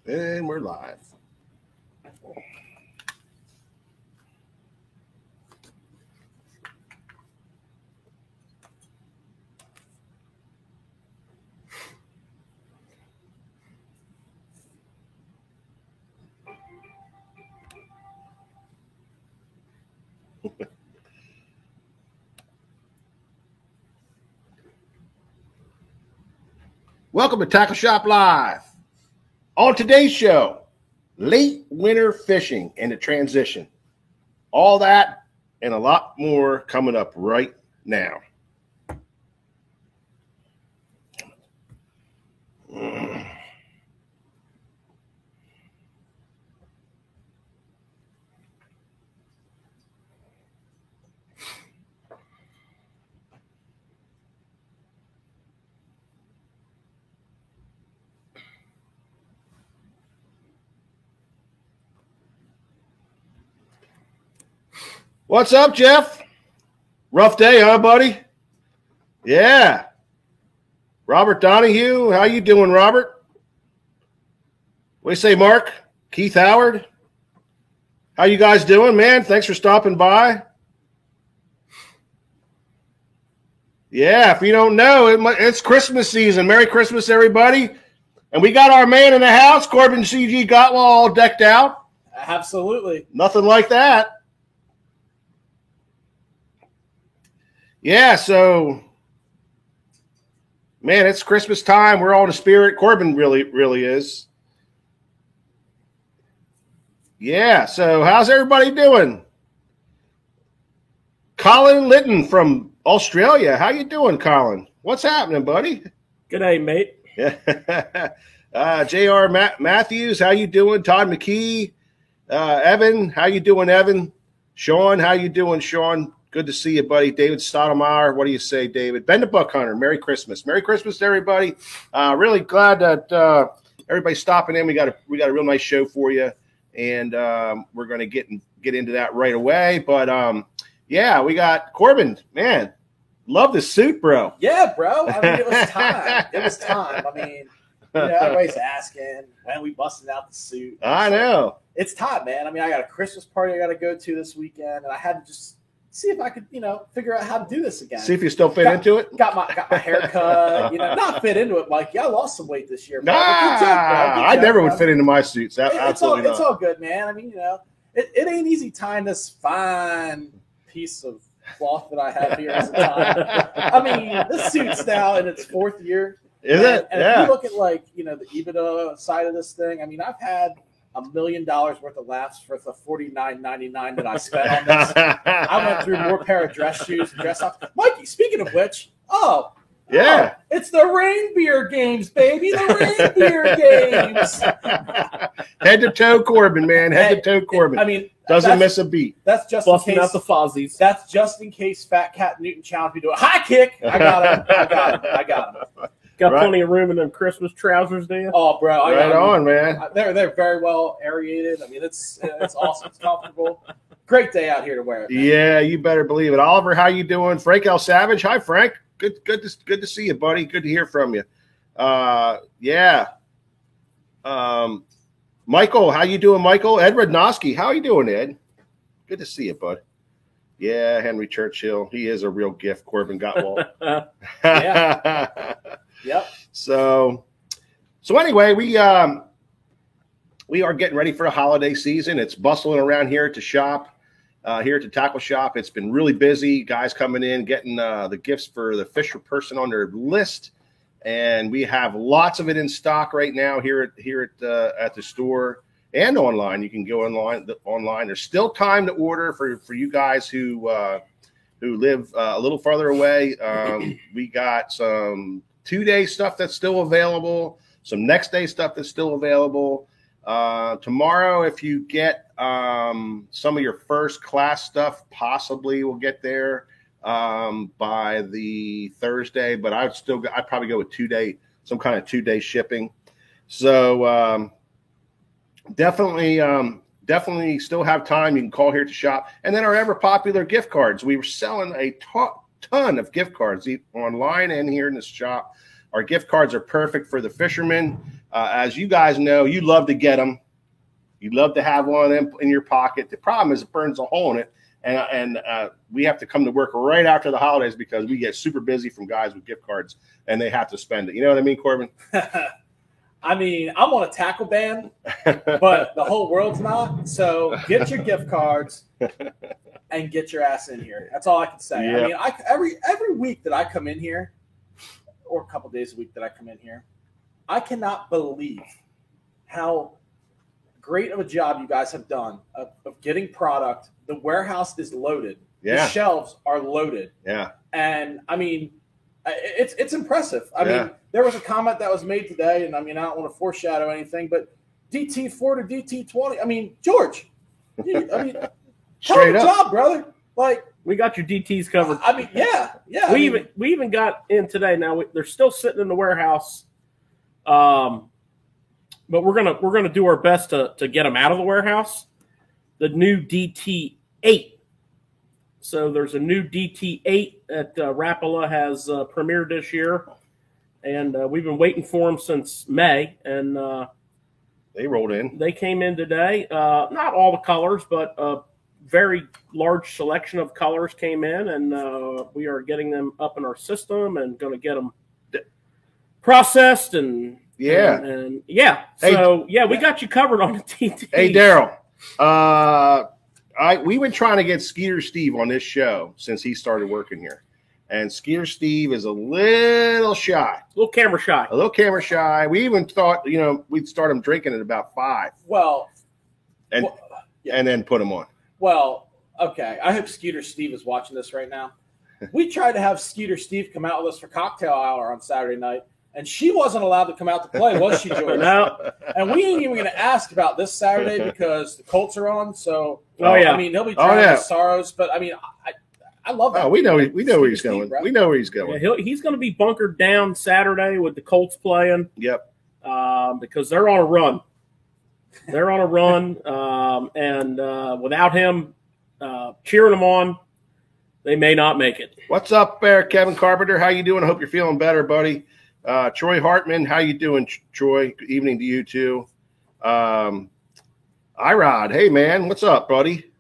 And we're live. Welcome to Tackle Shop Live. On today's show, late winter fishing and the transition. All that and a lot more coming up right now. What's up, Jeff? Rough day, huh, buddy? Yeah. Robert Donahue, how you doing, Robert? What do you say, Mark? Keith Howard? How you guys doing, man? Thanks for stopping by. Yeah, if you don't know, it's Christmas season. Merry Christmas, everybody. And we got our man in the house, Corbin CG Gottwall, all decked out. Absolutely. Nothing like that. Yeah, so, man, it's Christmas time. We're all in the spirit. Corbin really is. Yeah, so how's everybody doing? Colin Litton from Australia. How you doing, Colin? What's happening, buddy? Good day, mate. Yeah. J.R. Matthews, how you doing? Todd McKee. Evan, how you doing, Evan? Sean, how you doing, Sean? Good to see you, buddy. David Stottlemyre, what do you say, David? Ben the Buck Hunter, Merry Christmas. Merry Christmas to everybody. Really glad that everybody's stopping in. We got a real nice show for you, and we're going to get into that right away. But, yeah, we got Corbin. Man, love the suit, bro. Yeah, bro. I mean, it was time. It was time. I mean, everybody's asking, when we busted out the suit. I know. It's time, man. I mean, I got a Christmas party I got to go to this weekend, and I had to just see if I could, figure out how to do this again. See if you still fit into it. Got my haircut, not fit into it, Mike. Yeah, I lost some weight this year. Nah, I never would fit into my suits. It's all good, man. I mean, it ain't easy tying this fine piece of cloth that I have here as a tie. I mean, this suit's now in its fourth year. Is it? And if you look at the EBITDA side of this thing, I mean, I've had $1 million worth of laughs for the $49.99 that I spent on this. I went through more pair of dress shoes and dress socks. Mikey, speaking of which, yeah, it's the reindeer games, baby. The reindeer games. Head to toe Corbin, man. Head to toe Corbin. I mean, doesn't miss a beat. That's just busting in case out the Fozzies. That's just in case Fat Cat Newton challenge me to a high kick. I got him. Got plenty of room in them Christmas trousers there. Oh, bro. Right on, man. They're very well aerated. I mean, it's awesome. It's comfortable. Great day out here to wear it, man. Yeah, you better believe it. Oliver, how you doing? Frank L. Savage. Hi, Frank. Good to see you, buddy. Good to hear from you. Yeah. Michael, how you doing, Michael? Ed Radnowski, how you doing, Ed? Good to see you, bud. Yeah, Henry Churchill. He is a real gift, Corbin Gottwald. Yeah. Yep. So anyway, we are getting ready for the holiday season. It's bustling around here at the shop, here at the tackle shop. It's been really busy. Guys coming in, getting the gifts for the Fisher person on their list, and we have lots of it in stock right now here at the store and online. You can go online. There's still time to order for you guys who live a little farther away. We got some 2-day stuff that's still available, some next day stuff that's still available. Tomorrow, if you get some of your first class stuff, possibly will get there by the Thursday, but I'd probably go with 2-day, some kind of 2-day shipping. So definitely still have time. You can call here to shop. And then our ever popular gift cards. We were selling a ton of gift cards online and here in the shop. Our gift cards are perfect for the fishermen. As you guys know, you love to get them. You love to have one of them in your pocket. The problem is it burns a hole in it. And we have to come to work right after the holidays because we get super busy from guys with gift cards and they have to spend it. You know what I mean, Corbin? I mean, I'm on a tackle ban, but the whole world's not. So get your gift cards and get your ass in here. That's all I can say. Yeah. I mean, every week that I come in here, or a couple days a week that I come in here, I cannot believe how great of a job you guys have done of getting product. The warehouse is loaded. Yeah. The shelves are loaded. Yeah. And I mean, it's impressive. I mean, there was a comment that was made today, and I mean, I don't want to foreshadow anything, but DT4 to DT20. I mean, George, Straight up. job, brother. Like, We got your DTs covered. I mean, yeah. We even got in today. Now they're still sitting in the warehouse, but we're gonna do our best to get them out of the warehouse. The new DT8. So there's a new DT8 that Rapala has premiered this year, and we've been waiting for them since May, and They rolled in. they came in today. Not all the colors, but a very large selection of colors came in, and we are getting them up in our system and going to get them processed and Yeah. and yeah. Hey, So we got you covered on the DT. Hey, Daryl. We've been trying to get Skeeter Steve on this show since he started working here. And Skeeter Steve is a little shy. A little camera shy. A little camera shy. We even thought, we'd start him drinking at about 5 and then put him on. Well, okay. I hope Skeeter Steve is watching this right now. We tried to have Skeeter Steve come out with us for cocktail hour on Saturday night, and she wasn't allowed to come out to play, was she, George? No. And we ain't even going to ask about this Saturday because the Colts are on. So, Oh, yeah. I mean, he'll be drowning his sorrows. But, I mean, I love that. Oh, we know where he's Steve, going. bro. We know where he's going. Yeah, he's going to be bunkered down Saturday with the Colts playing. Yep. Because they're on a run. They're on a run, and without him cheering them on, they may not make it. What's up there, Kevin Carpenter? How you doing? I hope you're feeling better, buddy. Troy Hartman, how you doing, Troy? Good evening to you too. Irod, hey man, what's up, buddy?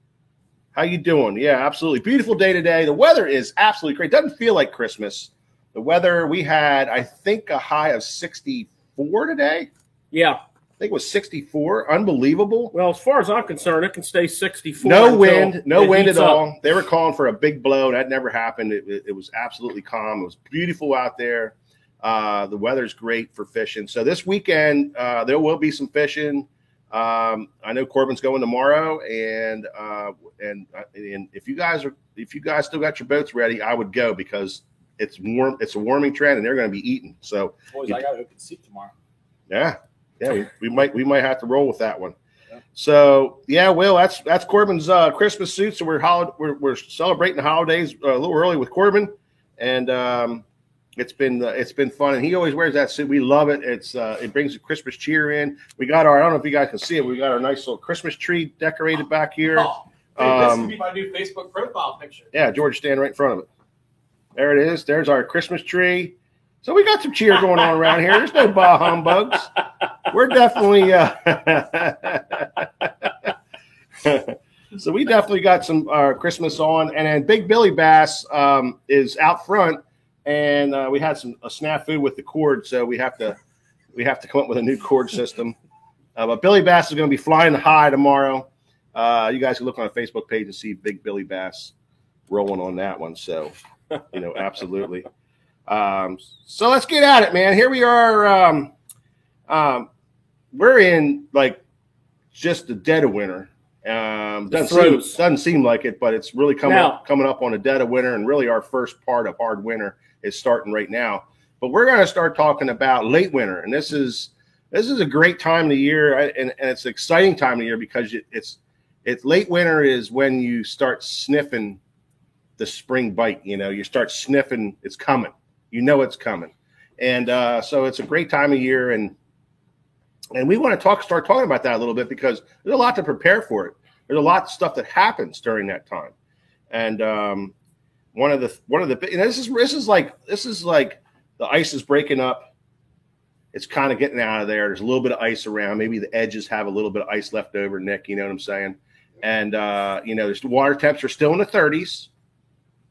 How you doing? Yeah, absolutely. Beautiful day today. The weather is absolutely great. Doesn't feel like Christmas. The weather, we had, I think, a high of 64 today. Yeah. I think it was 64. Unbelievable. Well, as far as I'm concerned, it can stay 64. No wind at heats all. up. They were calling for a big blow. That never happened. It was absolutely calm. It was beautiful out there. The weather's great for fishing. So this weekend, there will be some fishing. I know Corbin's going tomorrow, and if you guys still got your boats ready, I would go because it's warm. It's a warming trend, and they're going to be eating. So, Boys, I got an open seat tomorrow. Yeah, we might have to roll with that one. Yeah. So Will, that's Corbin's Christmas suit. So we're celebrating the holidays a little early with Corbin, and it's been fun. And he always wears that suit. We love it. It brings the Christmas cheer in. We got I don't know if you guys can see it. We got our nice little Christmas tree decorated back here. Oh, hey, this could be my new Facebook profile picture. Yeah, George standing right in front of it. There it is. There's our Christmas tree. So we got some cheer going on around here. There's no bah humbugs. We're definitely so we definitely got some Christmas on. And then Big Billy Bass is out front, and we had a snafu with the cord, so we have to come up with a new cord system. But Billy Bass is going to be flying high tomorrow. You guys can look on the Facebook page and see Big Billy Bass rolling on that one. So, absolutely. So let's get at it, man. Here we are. We're in just the dead of winter. Doesn't seem like it, but it's really coming up on the dead of winter, and really our first part of hard winter is starting right now. But we're going to start talking about late winter, and this is a great time of the year, and it's an exciting time of the year because it's late winter is when you start sniffing the spring bite. You start sniffing it's coming. It's coming, and so it's a great time of year, and we want to start talking about that a little bit because there's a lot to prepare for it. There's a lot of stuff that happens during that time, and one of the this is like the the ice is breaking up. It's kind of getting out of there. There's a little bit of ice around. Maybe the edges have a little bit of ice left over, Nick, you know what I'm saying? And, there's the water temps are still in the 30s,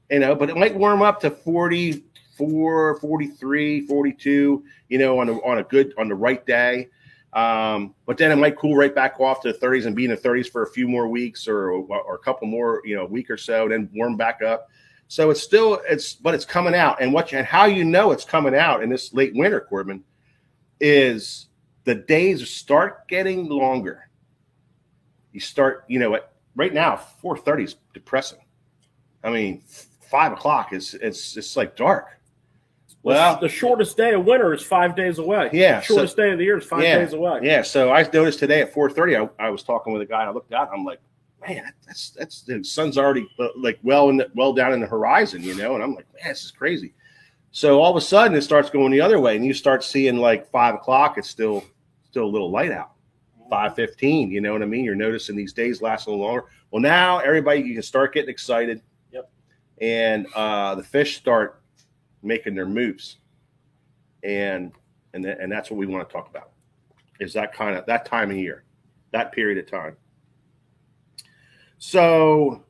but it might warm up to 44, 43, 42, on the right day. But then it might cool right back off to the 30s and be in the 30s for a few more weeks or a couple more, a week or so, then warm back up. So but it's coming out. And how it's coming out in this late winter, Corbin, is the days start getting longer. You start, right now, 4:30 is depressing. I mean, 5 o'clock it's like dark. Well, the shortest day of winter is 5 days away. Yeah. The shortest day of the year is 5 days away. Yeah. So I noticed today at 4:30, I was talking with a guy and I looked out and I'm like, man, that's the sun's already like well down in the horizon, and I'm like, man, this is crazy. So all of a sudden it starts going the other way and you start seeing like 5 o'clock. It's still a little light out. 5:15, you know what I mean? You're noticing these days last a little longer. Well, now you can start getting excited. Yep. And the fish start making their moves. And that's what we want to talk about. Is that time of year, that period of time. So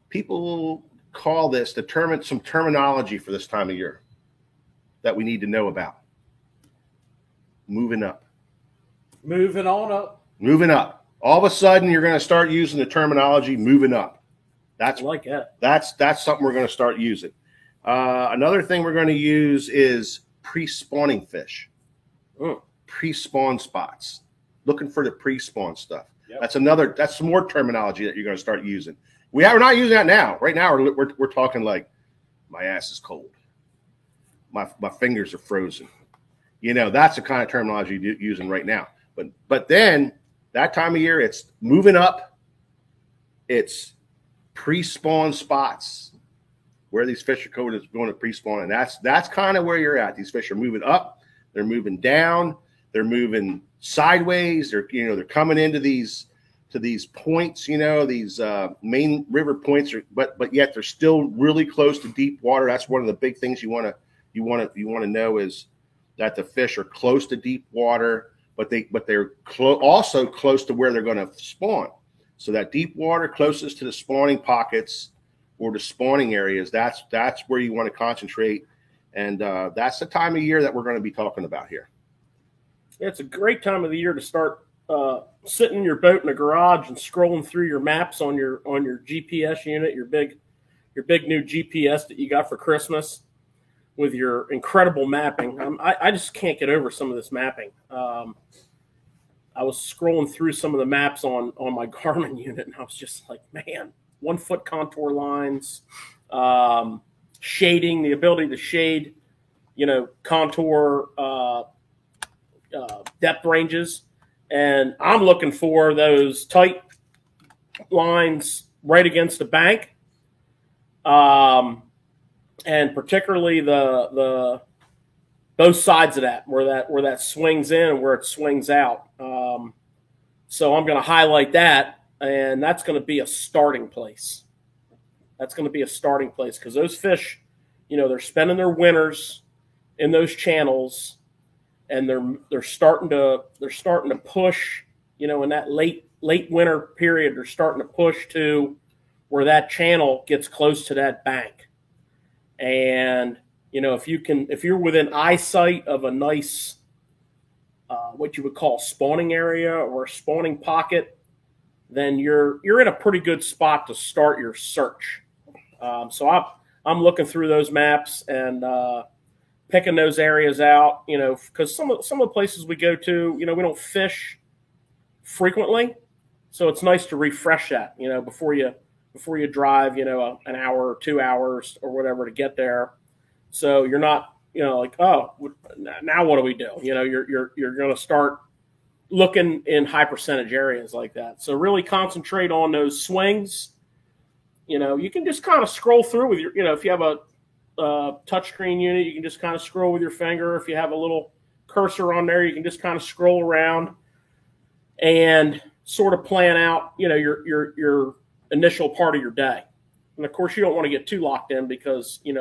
people call this some terminology for this time of year that we need to know about. Moving up. Moving on up. Moving up. All of a sudden, you're going to start using the terminology moving up. That's something we're going to start using. Another thing we're going to use is pre-spawning fish. Pre-spawn spots. Looking for the pre-spawn stuff. Yep. That's some more terminology that you're going to start using. We're not using that now. Right now, we're talking like, my ass is cold. My fingers are frozen. That's the kind of terminology you're using right now. But then that time of year, it's moving up. It's pre-spawn spots where these fish are going to pre-spawn, and that's kind of where you're at. These fish are moving up. They're moving down. They're moving sideways. They're coming into these points. These main river points, but yet they're still really close to deep water. That's one of the big things you want to know is that the fish are close to deep water, but they're also close to where they're going to spawn. So that deep water closest to the spawning pockets or the spawning areas, that's where you want to concentrate, and that's the time of year that we're going to be talking about here. It's a great time of the year to start sitting in your boat in the garage and scrolling through your maps on your GPS unit, your big new GPS that you got for Christmas. With your incredible mapping. I just can't get over some of this mapping. I was scrolling through some of the maps on my Garmin unit, and I was just like, man, 1 foot contour lines, shading, the ability to shade, contour depth ranges. And I'm looking for those tight lines right against the bank. And particularly the both sides of that, where that swings in and where it swings out. So I'm going to highlight that, and that's going to be a starting place. That's going to be a starting place because those fish, they're spending their winters in those channels, and they're starting to push. In that late winter period, they're starting to push to where that channel gets close to that bank. And, if you're within eyesight of a nice, what you would call spawning area or a spawning pocket, then you're in a pretty good spot to start your search. So I'm looking through those maps and picking those areas out, because some of the places we go to, we don't fish frequently. So it's nice to refresh that, before you drive, an hour or 2 hours or whatever to get there. So you're not, like, oh, now what do we do? You're going to start looking in high percentage areas like that. So really concentrate on those swings. You can just kind of scroll through with your, if you have a touchscreen unit, you can just kind of scroll with your finger. If you have a little cursor on there, you can just kind of scroll around and sort of plan out, your initial part of your day. And of course, you don't want to get too locked in because you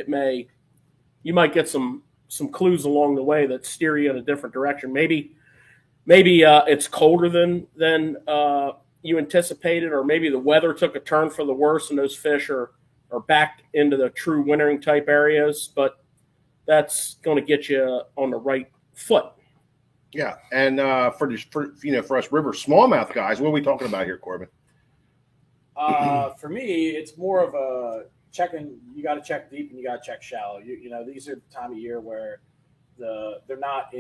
might get some clues along the way that steer you in a different direction. Maybe it's colder than you anticipated, or maybe the weather took a turn for the worse, and those fish are back into the true wintering type areas. But that's going to get you on the right foot. Yeah, and for us river smallmouth guys, what are we talking about here, Corbin? For me, it's more of a checking. You got to check deep and you got to check shallow. These are the time of year where they're not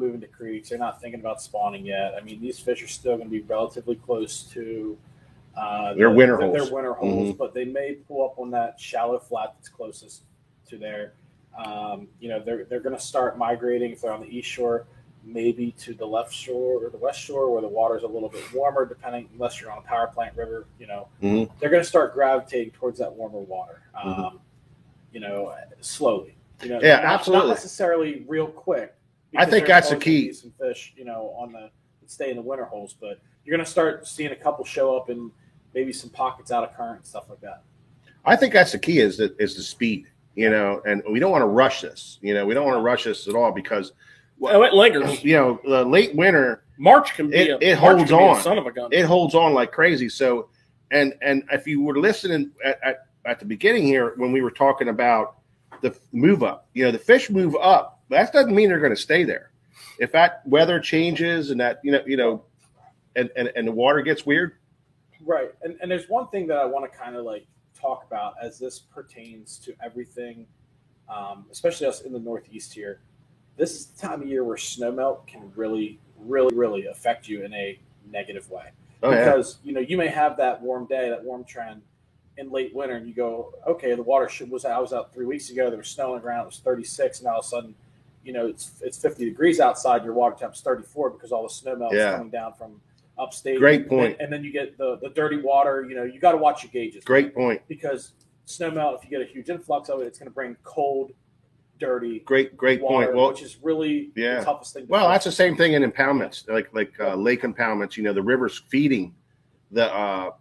moving to creeks. They're not thinking about spawning yet. I mean, these fish are still going to be relatively close to their winter holes. Their winter holes, but they may pull up on that shallow flat that's closest to there. They're going to start migrating if they're on the east shore, maybe to the left shore or the west shore where the water's a little bit warmer, depending, unless you're on a power plant river, they're going to start gravitating towards that warmer water, slowly. Absolutely. Not necessarily real quick. I think that's the key. Some fish, stay in the winter holes, but you're going to start seeing a couple show up and maybe some pockets out of current and stuff like that. I think that's the key is the speed, and we don't want to rush this. We don't want to rush this at all because it lingers. The late winter, March can be it holds on. A son of a gun. It holds on like crazy. So, and if you were listening at the beginning here when we were talking about the move up, the fish move up. That doesn't mean they're going to stay there. If that weather changes and that and the water gets weird, right? And there's one thing that I want to kind of talk about as this pertains to everything, especially us in the Northeast here. This is the time of year where snowmelt can really, really, really affect you in a negative way. Because you may have that warm day, that warm trend in late winter, and you go, okay, the water I was out 3 weeks ago. There was snow on the ground. It was 36, and all of a sudden, it's 50 degrees outside. Your water temp's 34 because all the snowmelt is coming down from upstate. Great point. And then you get the dirty water. You got to watch your gauges. Great point. Because snowmelt, if you get a huge influx of it, it's going to bring cold, dirty. Great water, point. Well, which is really the toughest thing. Well, that's the same thing in impoundments, like lake impoundments. The river's feeding the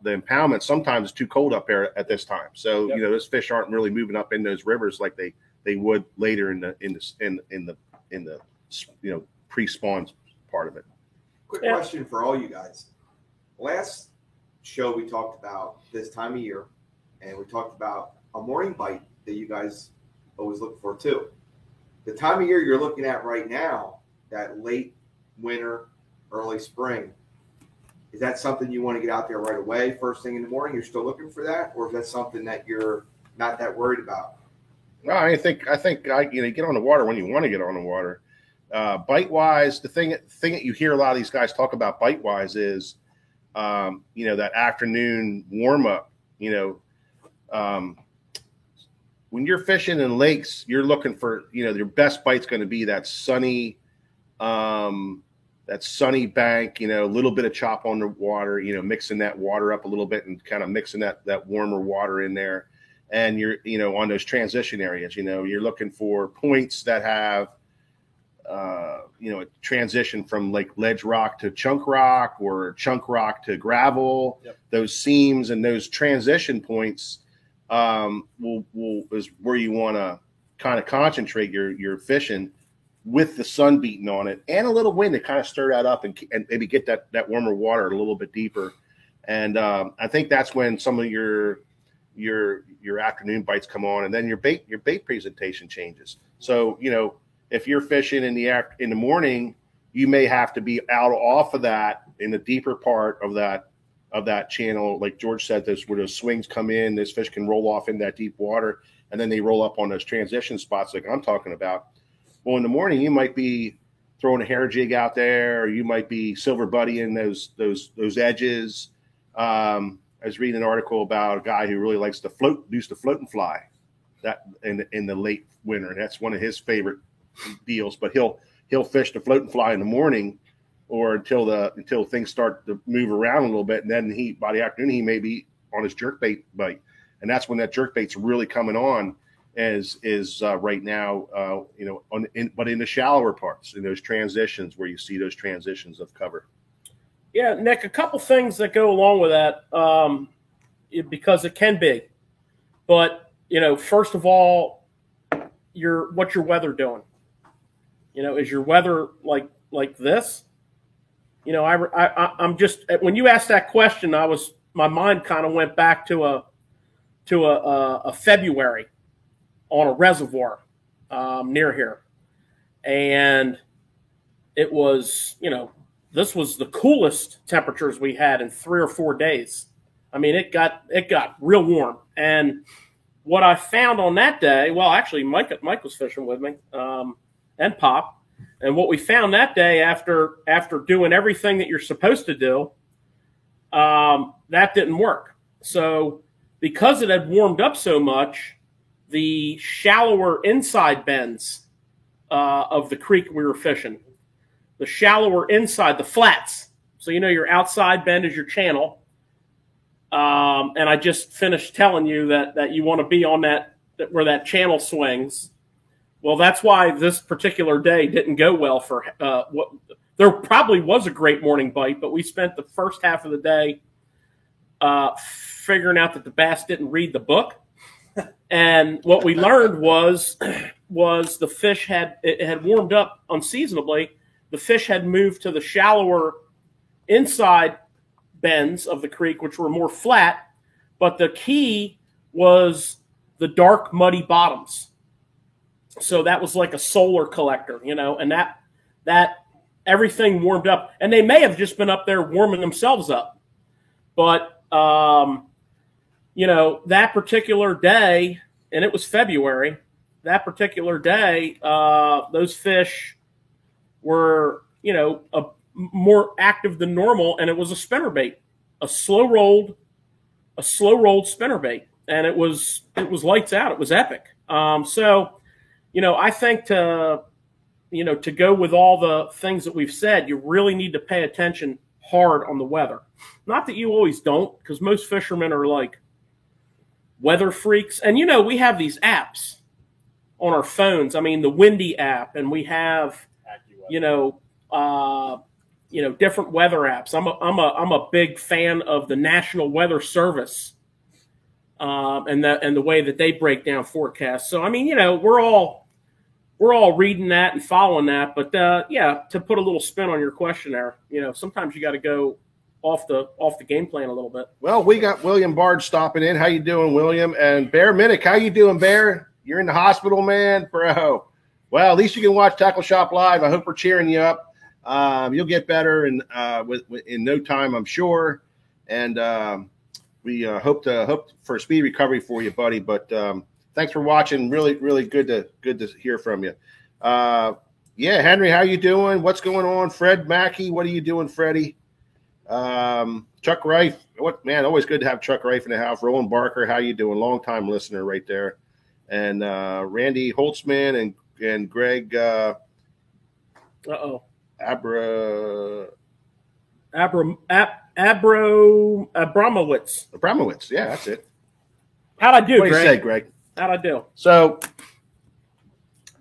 impoundment. Sometimes it's too cold up there at this time, so those fish aren't really moving up in those rivers like they would later in the pre-spawn part of it. Quick question for all you guys. Last show we talked about this time of year, and we talked about a morning bite that you guys always look for too. The time of year you're looking at right now, that late winter, early spring, is that something you want to get out there right away, first thing in the morning? You're still looking for that, or is that something that you're not that worried about? No, I think you get on the water when you want to get on the water. Bite wise, the thing that you hear a lot of these guys talk about bite wise is, that afternoon warm up. When you're fishing in lakes, you're looking for your best bite's going to be that sunny bank. A little bit of chop on the water. Mixing that water up a little bit and kind of mixing that warmer water in there. And you're on those transition areas. You're looking for points that have a transition from like ledge rock to chunk rock or chunk rock to gravel. Yep. Those seams and those transition points is where you want to kind of concentrate your fishing with the sun beating on it and a little wind to kind of stir that up and maybe get that warmer water a little bit deeper. And I think that's when some of your afternoon bites come on, and then your bait presentation changes. So if you're fishing in the morning, you may have to be out off of that in the deeper part of that channel. Like George said, where those swings come in, those fish can roll off in that deep water, and then they roll up on those transition spots like I'm talking about. Well, in the morning, you might be throwing a hair jig out there, or you might be silver buddying those edges. I was reading an article about a guy who really likes to used to float and fly that in the late winter, and that's one of his favorite deals. But he'll fish the float and fly in the morning, or until things start to move around a little bit, and then by the afternoon he may be on his jerkbait bite, and that's when that jerkbait's really coming on. Is right now, but in the shallower parts, in those transitions where you see those transitions of cover. Yeah, Nick, a couple things that go along with that. because it can be. But, first of all, what's your weather doing? Is your weather like this? I'm just, when you asked that question, my mind kind of went back to a February on a reservoir near here. And it was, this was the coolest temperatures we had in 3 or 4 days. I mean, it got real warm. And what I found on that day, well, actually, Mike was fishing with me, and Pop. And what we found that day after doing everything that you're supposed to do, that didn't work. So because it had warmed up so much, the shallower inside bends of the creek we were fishing, the shallower inside, the flats. So, your outside bend is your channel. And I just finished telling you that you want to be on that where that channel swings. Well, that's why this particular day didn't go well for what there probably was a great morning bite, but we spent the first half of the day figuring out that the bass didn't read the book. And what we learned was the fish had warmed up unseasonably. The fish had moved to the shallower inside bends of the creek, which were more flat. But the key was the dark, muddy bottoms. So that was like a solar collector, and that everything warmed up. And they may have just been up there warming themselves up. But, that particular day, and it was February, that particular day, those fish were, more active than normal, and it was a spinnerbait, a slow rolled spinnerbait, and it was lights out. It was epic. I think to go with all the things that we've said, you really need to pay attention hard on the weather. Not that you always don't, because most fishermen are like weather freaks. And, we have these apps on our phones. I mean, the Windy app, and we have, different weather apps. I'm a big fan of the National Weather Service, and the way that they break down forecasts. So, I mean, we're all reading that and following that, but to put a little spin on your question there, sometimes you got to go off the game plan a little bit. Well, we got William Bard stopping in. How you doing, William? And Bear Minnick, how you doing, Bear? You're in the hospital, man, bro. Well, at least you can watch Tackle Shop live. I hope we're cheering you up. You'll get better in no time, I'm sure. And we hope for a speedy recovery for you, buddy. But thanks for watching. Really, really good to hear from you. Henry, how you doing? What's going on? Fred Mackey, what are you doing, Freddie? Chuck Reif, always good to have Chuck Reif in the house. Roland Barker, how you doing? Long time listener right there. And Randy Holtzman and Greg Abramowitz. Yeah, that's it. How'd I do, Greg? What do you say, Greg? How'd I do? So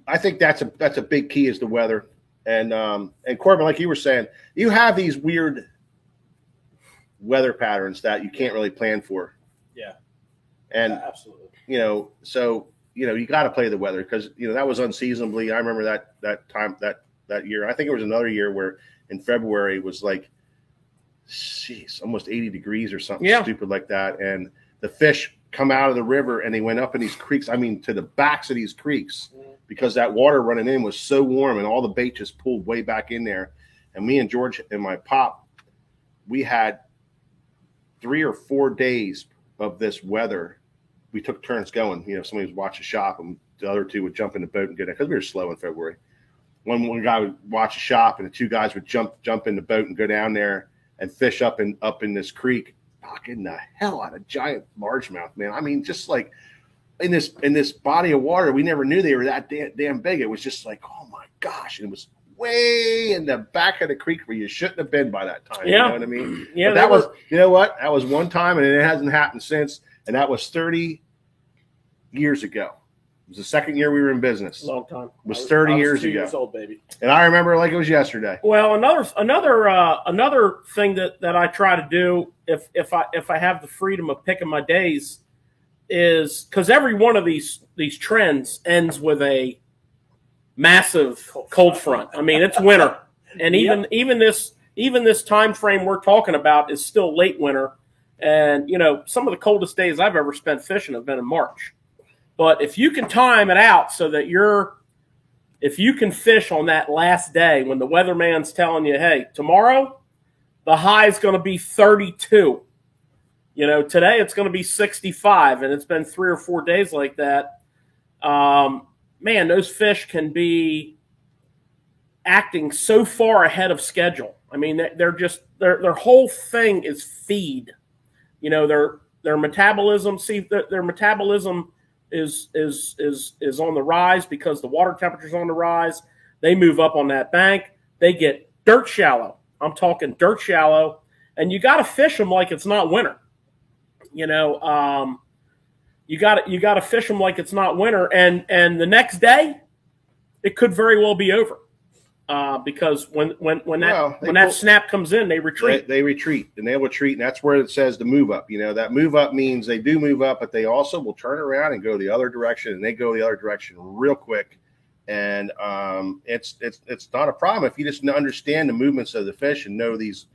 I think that's a big key is the weather. And Corbin, like you were saying, you have these weird weather patterns that you can't really plan for. Yeah. And absolutely. So you got to play the weather because that was unseasonably. I remember that time that year. I think it was another year where in February it was like, almost 80 degrees or something stupid like that. And the fish come out of the river and they went up in these creeks. I mean, to the backs of these creeks because that water running in was so warm and all the bait just pulled way back in there. And me and George and my pop, we had 3 or 4 days of this weather. We took turns going. Somebody would watch a shop and the other two would jump in the boat and get it because we were slow in February. One guy would watch a shop and the 2 guys would jump in the boat and go down there and fish up in this creek, knocking the hell out of giant largemouth, man. I mean, just like in this body of water, we never knew they were that damn big. It was just like, oh my gosh, and it was way in the back of the creek where you shouldn't have been by that time. Yeah. You know what I mean? Yeah. But that was, you know what? That was one time, and it hasn't happened since, and that was 30 years ago. It was the second year we were in business. It Long time. was 30 I was years 2 ago. years old, baby. And I remember like it was yesterday. Well, another thing that I try to do if I have the freedom of picking my days is because every one of these trends ends with a massive cold front. I mean, it's winter, and even this time frame we're talking about is still late winter. And some of the coldest days I've ever spent fishing have been in March. But if you can time it out so that if you can fish on that last day when the weatherman's telling you, hey, tomorrow the high is going to be 32. Today it's going to be 65, and it's been 3 or 4 days like that. Man, those fish can be acting so far ahead of schedule. I mean, they're just their whole thing is feed. Their metabolism. See, their metabolism is on the rise because the water temperature's on the rise. They move up on that bank. They get dirt shallow. I'm talking dirt shallow, and you got to fish them like it's not winter. You got to fish them like it's not winter, and the next day, it could very well be over, because when that snap comes in, they retreat. They retreat, and they'll retreat, and that's where it says the move up. That move up means they do move up, but they also will turn around and go the other direction, and they go the other direction real quick. And it's not a problem if you just understand the movements of the fish and know these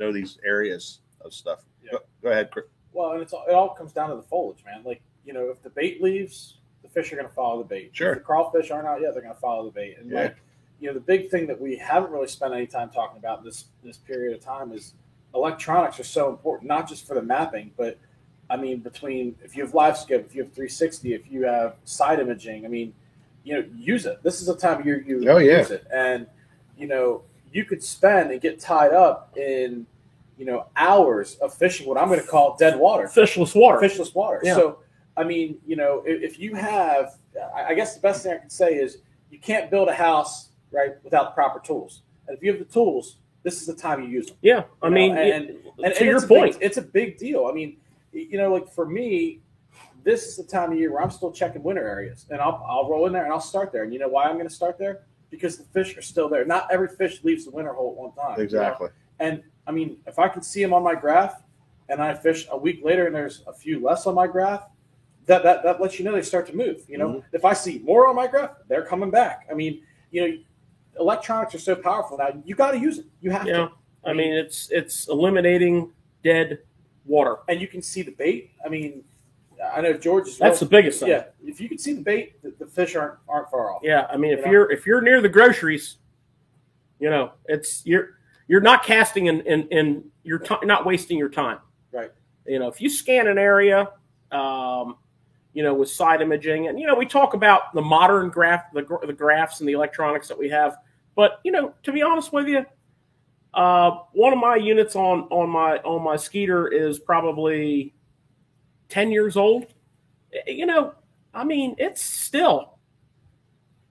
areas of stuff. Yeah. Go ahead, Chris. Well, and it all comes down to the foliage, man. Like, if the bait leaves, the fish are going to follow the bait. Sure. If the crawfish aren't out yet, they're going to follow the bait. And the big thing that we haven't really spent any time talking about in this period of time is electronics are so important, not just for the mapping, but I mean, between if you have live skip, if you have 360, if you have side imaging, I mean, use it. This is a time of year you use it. And, you could spend and get tied up in, hours of fishing what I'm going to call dead water. Fishless water. Fishless water. Yeah. So, I mean, if you have, I guess the best thing I can say is you can't build a house, right, without the proper tools. And if you have the tools, this is the time you use them. Yeah. I mean, to your point. It's a big deal. I mean, like for me, this is the time of year where I'm still checking winter areas. And I'll roll in there and I'll start there. And you know why I'm going to start there? Because the fish are still there. Not every fish leaves the winter hole at one time. Exactly. And, I mean, if I can see them on my graph and I fish a week later and there's a few less on my graph, that lets you know they start to move. If I see more on my graph, they're coming back. I mean, electronics are so powerful now. You got to use it. You have to. I mean, it's eliminating dead water, and you can see the bait. I mean, I know George is. That's the biggest thing. Yeah, if you can see the bait, the fish aren't far off. Yeah, I mean, if you're near the groceries, it's you're not casting and you're not wasting your time. Right. If you scan an area, with side imaging, and we talk about the modern the graphs and the electronics that we have, but to be honest with you, one of my units on my Skeeter is probably 10 years old. I mean, it's still,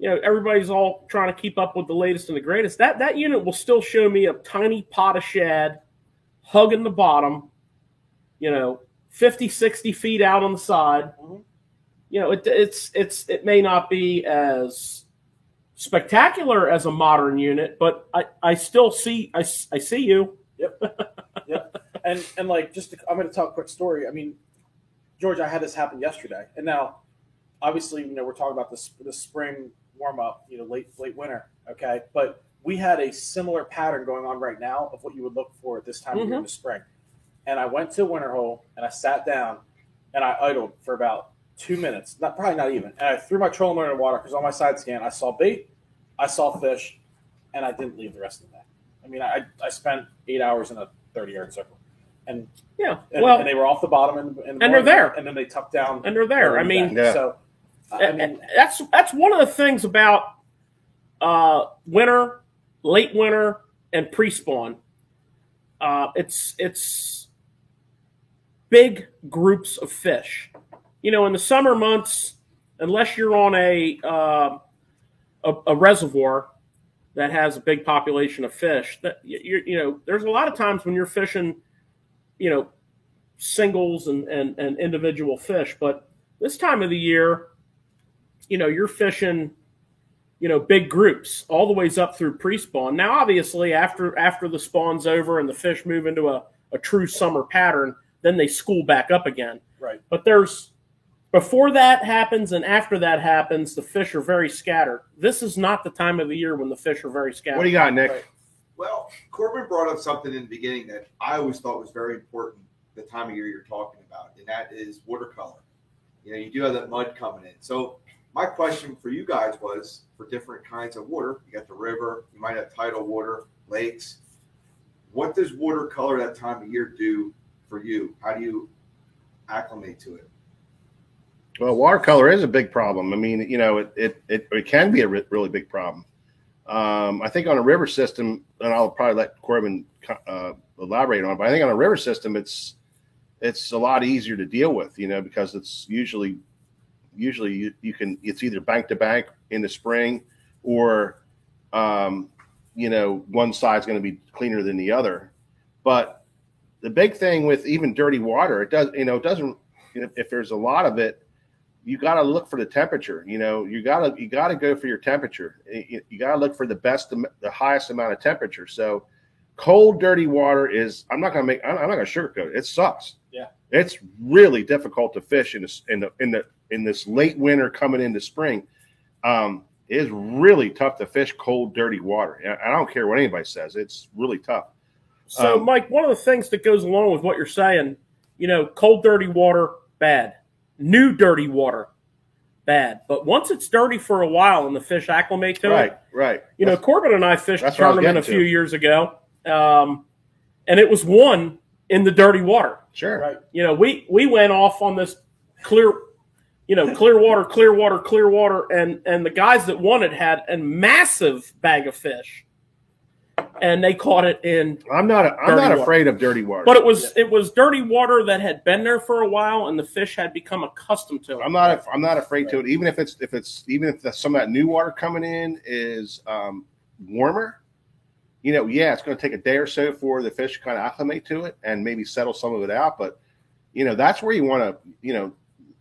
everybody's all trying to keep up with the latest and the greatest. That unit will still show me a tiny pot of shad hugging the bottom, 50, 60 feet out on the side. Mm-hmm. It may not be as spectacular as a modern unit, but I still see I see you. Yep. And like I'm going to tell a quick story. I mean, George, I had this happen yesterday, and now obviously we're talking about the spring warm up, late winter, okay, but we had a similar pattern going on right now of what you would look for at this time of year in the spring. And I went to a winter hole and I sat down and I idled for about 2 minutes, probably not even. And I threw my trolling motor in the water because on my side scan, I saw bait, I saw fish, and I didn't leave the rest of the day. I mean, I spent 8 hours in a 30-yard circle. And and they were off the bottom and they're there. And then they tucked down. And they're there. I mean, so I mean, that's one of the things about winter, late winter, and pre-spawn. It's big groups of fish. In the summer months, unless you're on a reservoir that has a big population of fish, that there's a lot of times when you're fishing, singles and individual fish. But this time of the year, you're fishing, big groups all the ways up through pre-spawn. Now, obviously, after the spawn's over and the fish move into a true summer pattern, then they school back up again. Right. But before that happens and after that happens, the fish are very scattered. This is not the time of the year when the fish are very scattered. What do you got, Nick? Right. Well, Corbin brought up something in the beginning that I always thought was very important the time of year you're talking about, and that is watercolor. You do have that mud coming in. So my question for you guys was for different kinds of water. You got the river, you might have tidal water, lakes. What does watercolor that time of year do for you? How do you acclimate to it? Well, watercolor is a big problem. I mean, it can be a really big problem. I think on a river system, and I'll probably let Corbin elaborate on it, but I think on a river system, it's a lot easier to deal with, because it's usually it's either bank to bank in the spring, or one side's going to be cleaner than the other. But the big thing with even dirty water, it doesn't. If there's a lot of it, you got to look for the temperature. You got to go for your temperature. You got to look for the highest amount of temperature. So cold, dirty water is. I'm not going to sugarcoat it. It sucks. Yeah, it's really difficult to fish in this late winter coming into spring. It is really tough to fish cold, dirty water. I don't care what anybody says. It's really tough. So, Mike, one of the things that goes along with what you're saying, cold, dirty water, bad. New dirty water, bad. But once it's dirty for a while and the fish acclimate to it. Right. Corbin and I fished a tournament a few years ago, and it was won in the dirty water. Sure. Right. We went off on this clear water, and the guys that won it had a massive bag of fish, and they caught it in. I'm not afraid of dirty water, but it was dirty water that had been there for a while, and the fish had become accustomed to it. I'm not afraid to it, even if some of that new water coming in is warmer. It's going to take a day or so for the fish to kind of acclimate to it and maybe settle some of it out. But that's where you want to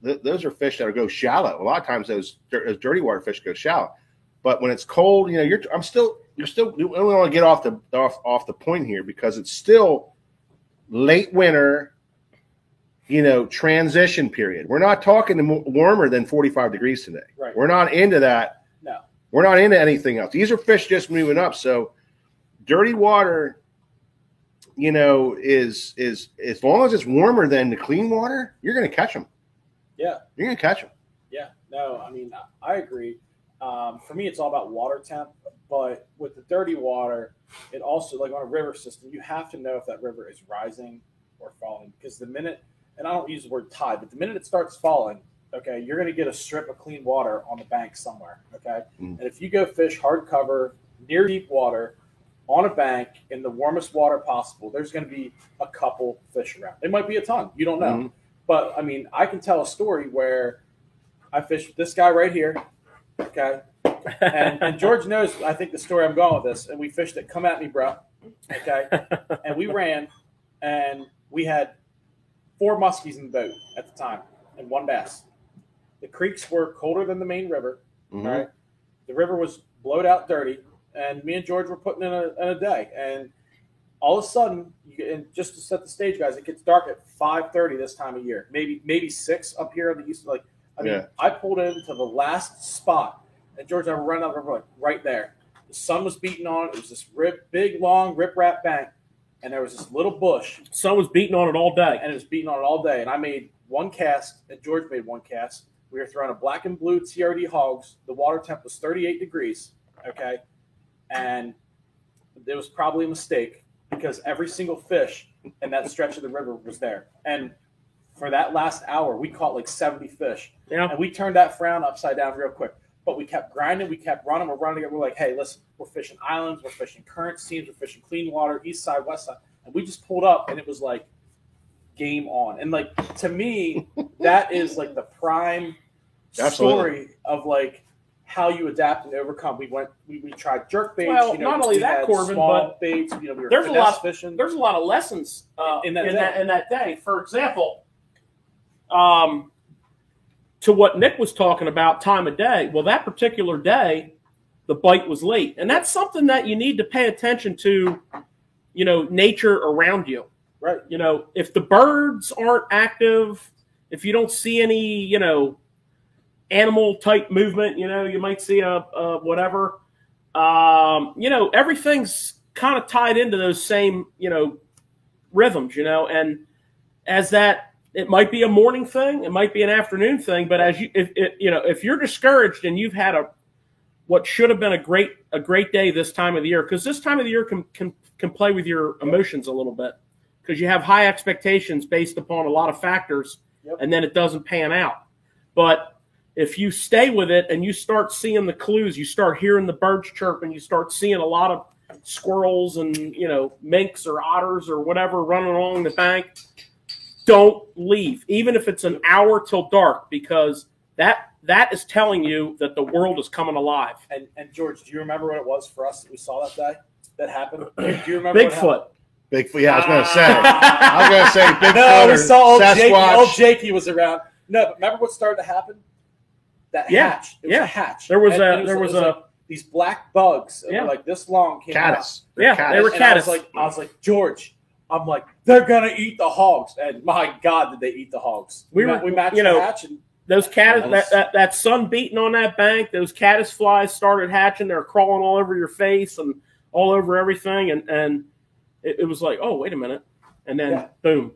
those are fish that go shallow. A lot of times those dirty water fish go shallow. But when it's cold, you don't want to get off the point here, because it's still late winter, transition period. We're not talking warmer than 45 degrees today. Right. We're not into that. No. We're not into anything else. These are fish just moving up. So dirty water, is as long as it's warmer than the clean water, you're going to catch them. Yeah. You're going to catch them. Yeah. No, I mean, I agree. For me, it's all about water temp. But with the dirty water, it also, like on a river system, you have to know if that river is rising or falling. Because the minute, and I don't use the word tide, but the minute it starts falling, okay, you're going to get a strip of clean water on the bank somewhere, okay? And if you go fish hardcover, near deep water, on a bank, in the warmest water possible, there's going to be a couple fish around. It might be a ton. You don't know. Mm-hmm. But, I mean, I can tell a story where I fished with this guy right here, okay? And George knows, I think, the story I'm going with this. And we fished it. Come at me, bro. Okay? And we ran, and we had 4 muskies in the boat at the time and 1 bass. The creeks were colder than the main river. Mm-hmm. All right? The river was blowed out dirty, and me and George were putting in a day. And all of a sudden, and just to set the stage, guys, it gets dark at 5:30 this time of year. Maybe 6 up here on the east. I pulled into the last spot, and George and I were running up the river right there. The sun was beating on it. It was this big, long, rip-rap bank, and there was this little bush. The sun was beating on it all day. And it was beating on it all day. And I made 1 cast, and George made 1 cast. We were throwing a black and blue TRD hogs. The water temp was 38 degrees, okay? And it was probably a mistake, because every single fish in that stretch of the river was there. And for that last hour, we caught like 70 fish. Yeah. And we turned that frown upside down real quick. But we kept grinding. We kept running. We're running it. We're like, hey, listen, we're fishing islands. We're fishing current seams. We're fishing clean water, east side, west side. And we just pulled up, and it was like game on. And, like, to me, that is like the prime story of, like, how you adapt and overcome. We tried jerk baits. Well, not only that, Corbin, but baits. We were there's fishing. There's a lot of lessons in that day. For example, to what Nick was talking about, time of day. Well, that particular day, the bite was late. And that's something that you need to pay attention to, nature around you. Right. If the birds aren't active, if you don't see any, animal type movement, you might see a whatever, everything's kind of tied into those same, rhythms, and as that, it might be a morning thing, it might be an afternoon thing, but if you're discouraged and you've had what should have been a great day this time of the year, because this time of the year can play with your emotions a little bit, because you have high expectations based upon a lot of factors, and then it doesn't pan out. But if you stay with it and you start seeing the clues, you start hearing the birds chirp, and you start seeing a lot of squirrels and minks or otters or whatever running along the bank, don't leave, even if it's an hour till dark, because that is telling you that the world is coming alive. And George, do you remember what it was for us that we saw that day that happened? Do you remember? Bigfoot. Bigfoot. Yeah, I was going to say. Bigfoot. No, we saw old Sasquatch. Old Jakey was around. No, but remember what started to happen? That hatch. It was a hatch. There was like these black bugs that were like this long. Came caddis. out. Yeah, they were caddis. I was like, George, I'm like, they're gonna eat the hogs, and my God, did they eat the hogs? We matched the hatch, and those caddis, that sun beating on that bank, those caddis flies started hatching. They're crawling all over your face and all over everything, and it was like, oh, wait a minute, and then boom.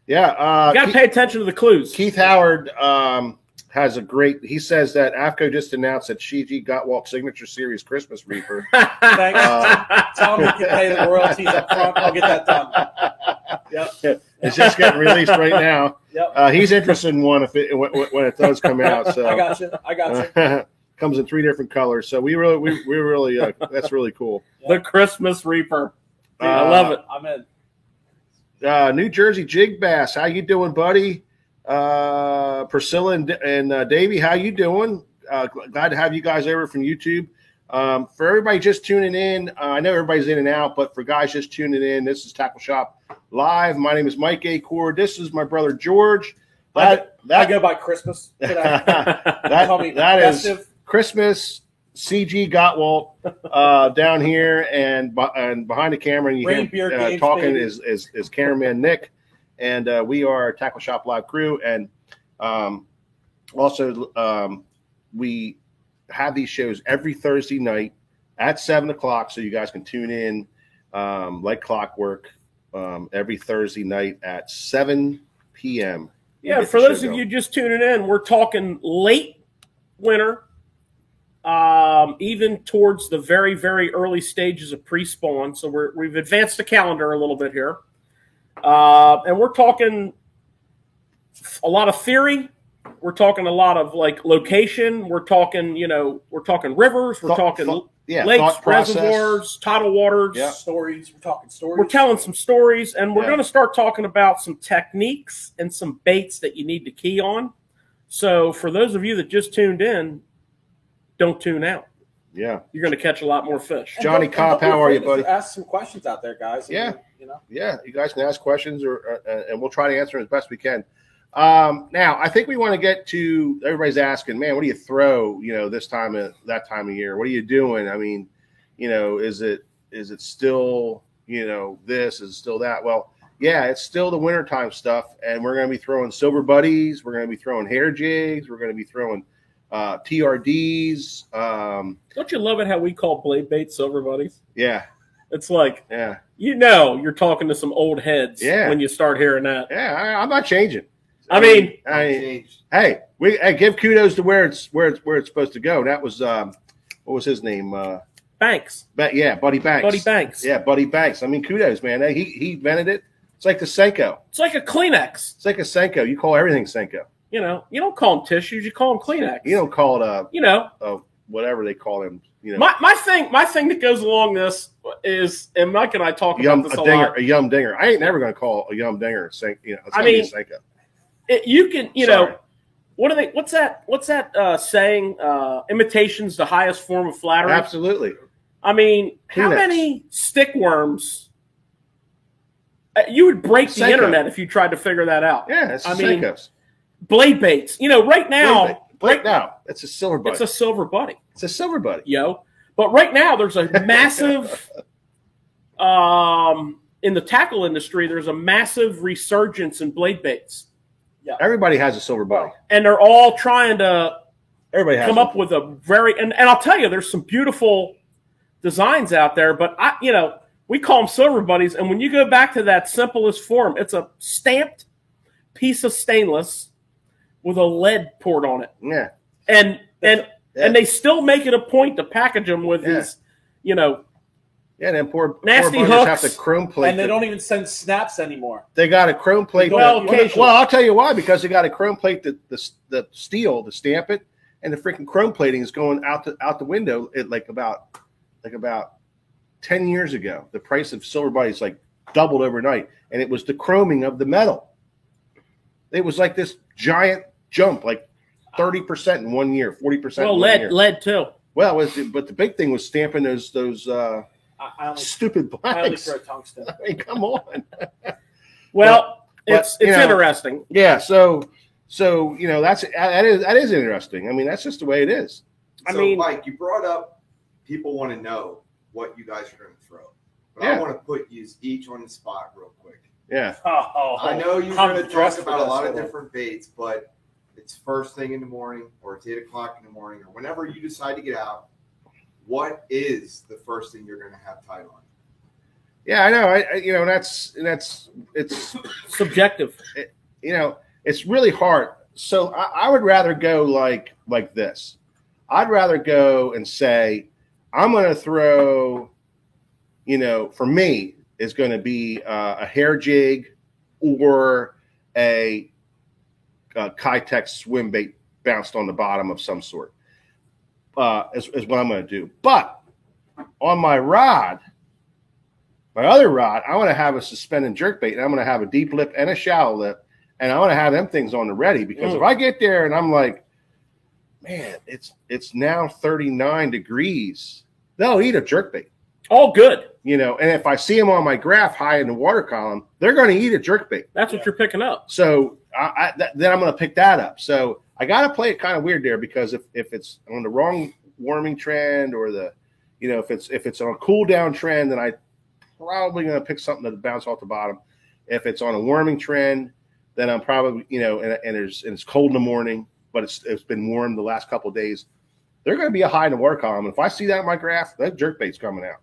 Yeah, you got to pay attention to the clues. Keith Howard has a great. He says that AFCO just announced that CG Gottwalt Signature Series Christmas Reaper. Thanks. Tell him he can pay the royalties up front. I'll get that done. Yep. It's just getting released right now. Yep. He's interested in one when it does come out. So I got you. Comes in 3 different colors. So we really that's really cool. The Christmas Reaper. Dude, I love it. I'm in. New Jersey Jig Bass, how you doing, buddy? Priscilla and Davey, how you doing? Glad to have you guys over from YouTube. For everybody just tuning in, I know everybody's in and out, but for guys just tuning in, this is Tackle Shop Live. My name is Mike Acord. This is my brother George. I go by Christmas. That is Christmas. CG Gottwalt down here and behind the camera, and you hear talking is cameraman Nick, and we are Tackle Shop Live crew, and also we have these shows every Thursday night at 7:00, so you guys can tune in like clockwork every Thursday night at 7 p.m. Yeah, for those of you just tuning in, we're talking late winter. Even towards the very, very early stages of pre-spawn. So we've advanced the calendar a little bit here. And we're talking a lot of theory. We're talking a lot of like location. We're talking, rivers. We're talking lakes, reservoirs, tidal waters. Yeah. Stories. We're talking stories. We're telling some stories, and we're going to start talking about some techniques and some baits that you need to key on. So for those of you that just tuned in, don't tune out. Yeah. You're going to catch a lot more fish. Johnny Kopp, how are you, buddy? Ask some questions out there, guys. Yeah. Yeah, you guys can ask questions, and we'll try to answer them as best we can. Now, I think we want to get to everybody's asking, man, what do you throw, this time of that time of year? What are you doing? I mean, is it still, this? Is it still that? Well, yeah, it's still the wintertime stuff, and we're going to be throwing silver buddies. We're going to be throwing hair jigs. We're going to be throwing TRDs. Don't you love it how we call blade bait silver buddies? Yeah. It's like, you're talking to some old heads when you start hearing that. Yeah, I'm not changing. I mean, hey, give kudos to where it's supposed to go. That was what was his name? Banks. Buddy Banks. Buddy Banks. Yeah, Buddy Banks. I mean, kudos, man. He invented it. It's like the Senko. It's like a Kleenex. It's like a Senko. You call everything Senko. You don't call them tissues. You call them Kleenex. You don't call it whatever they call them. My thing that goes along this is, and Mike and I talk about this a lot. A yum dinger. I ain't never going to call a yum dinger a Senko. It's I mean, a Senko. You can, what are they? What's that saying? Imitation's the highest form of flattery. Absolutely. I mean, how many stickworms? You would break the internet if you tried to figure that out. Yeah, it's Senkos. blade baits. You know, right now, right now, it's a silver buddy. it's a silver buddy. It's a silver buddy. Yo. But right now, there's a massive, in the tackle industry, there's a massive resurgence in blade baits. Everybody has a silver buddy. And they're all trying to Everybody has come up with a and I'll tell you, there's some beautiful designs out there, but we call them silver buddies. And when you go back to that simplest form, it's a stamped piece of stainless with a lead poured on it. Yeah. And they still make it a point to package them with these, Yeah, then poor nasty buggers hooks. have to chrome plate. And they don't even send snaps anymore. They got a chrome plate. Well, I'll tell you why. Because they got a chrome plate the steel to stamp it, and the freaking chrome plating is going out the window. At like about 10 years ago, the price of silver buddies like doubled overnight, and it was the chroming of the metal. It was like this giant jump, like 30% in 1 year, 40%. Well, lead too. Well, but the big thing was stamping those stupid I only blanks. throw tungsten. I mean, come on. Well, But, it's you know, interesting. Yeah, so that is interesting. I mean, that's just the way it is. I So, mean- Mike, you brought up people want to know what you guys are going to throw. But Yeah. I want to put you each on the spot real quick. Yeah. I know you're I'm going to dressed talk for about a this, lot of hold on. different baits, but it's first thing in the morning or it's 8 o'clock in the morning or whenever you decide to get out. What is the first thing you're going to have tied on? Yeah, I know. That's it's Subjective. it's really hard. So I would rather go like this. I'd rather go and say I'm going to throw. For me, is going to be a hair jig or a Kitech swim bait bounced on the bottom of some sort. Is what I'm going to do. But on my rod, my other rod, I want to have a suspended jerkbait, and I'm going to have a deep lip and a shallow lip, and I want to have them things on the ready because if I get there and I'm like, man, it's now 39 degrees, they'll eat a jerkbait. All good. And if I see them on my graph high in the water column, they're going to eat a jerkbait. That's what you're picking up. So then I'm going to pick that up. So I got to play it kind of weird there because if it's on the wrong warming trend or if it's on a cool down trend, then I probably going to pick something that bounce off the bottom. If it's on a warming trend, then I'm probably and it's cold in the morning, but it's been warm the last couple of days. They're going to be a high in the water column. If I see that in my graph, that jerkbait's coming out,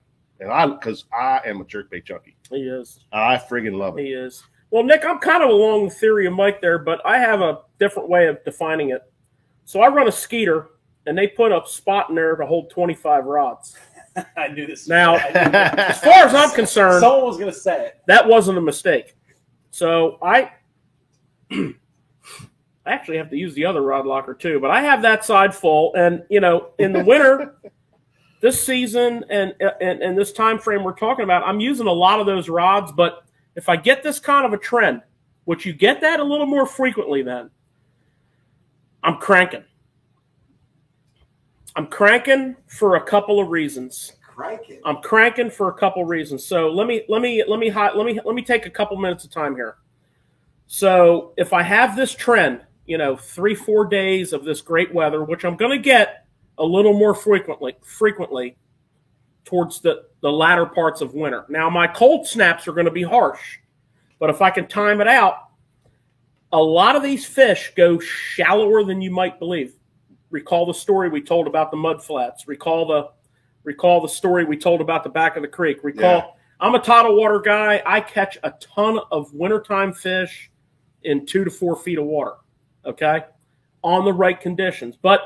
because I am a jerkbait junkie. He is. I friggin' love it. He is. Well, Nick, I'm kind of along the theory of Mike there, but I have a different way of defining it. So I run a Skeeter, and they put a spot in there to hold 25 rods. I knew this. Now, I knew this. as far as I'm concerned, Someone was going to say it. that wasn't a mistake. So I actually have to use the other rod locker too, but I have that side full. And, in the winter, this season and this time frame we're talking about, I'm using a lot of those rods, but if I get this kind of a trend, which you get that a little more frequently then, I'm cranking. I'm cranking for a couple of reasons. Cranking. I'm cranking for a couple of reasons. So let me take a couple minutes of time here. So if I have this trend, 3-4 days of this great weather, which I'm going to get a little more frequently towards the latter parts of winter. Now, my cold snaps are going to be harsh, but if I can time it out, a lot of these fish go shallower than you might believe. Recall the story we told about the mud flats. Recall the story we told about the back of the creek. I'm a tidal water guy. I catch a ton of wintertime fish in 2 to 4 feet of water, okay, on the right conditions. But,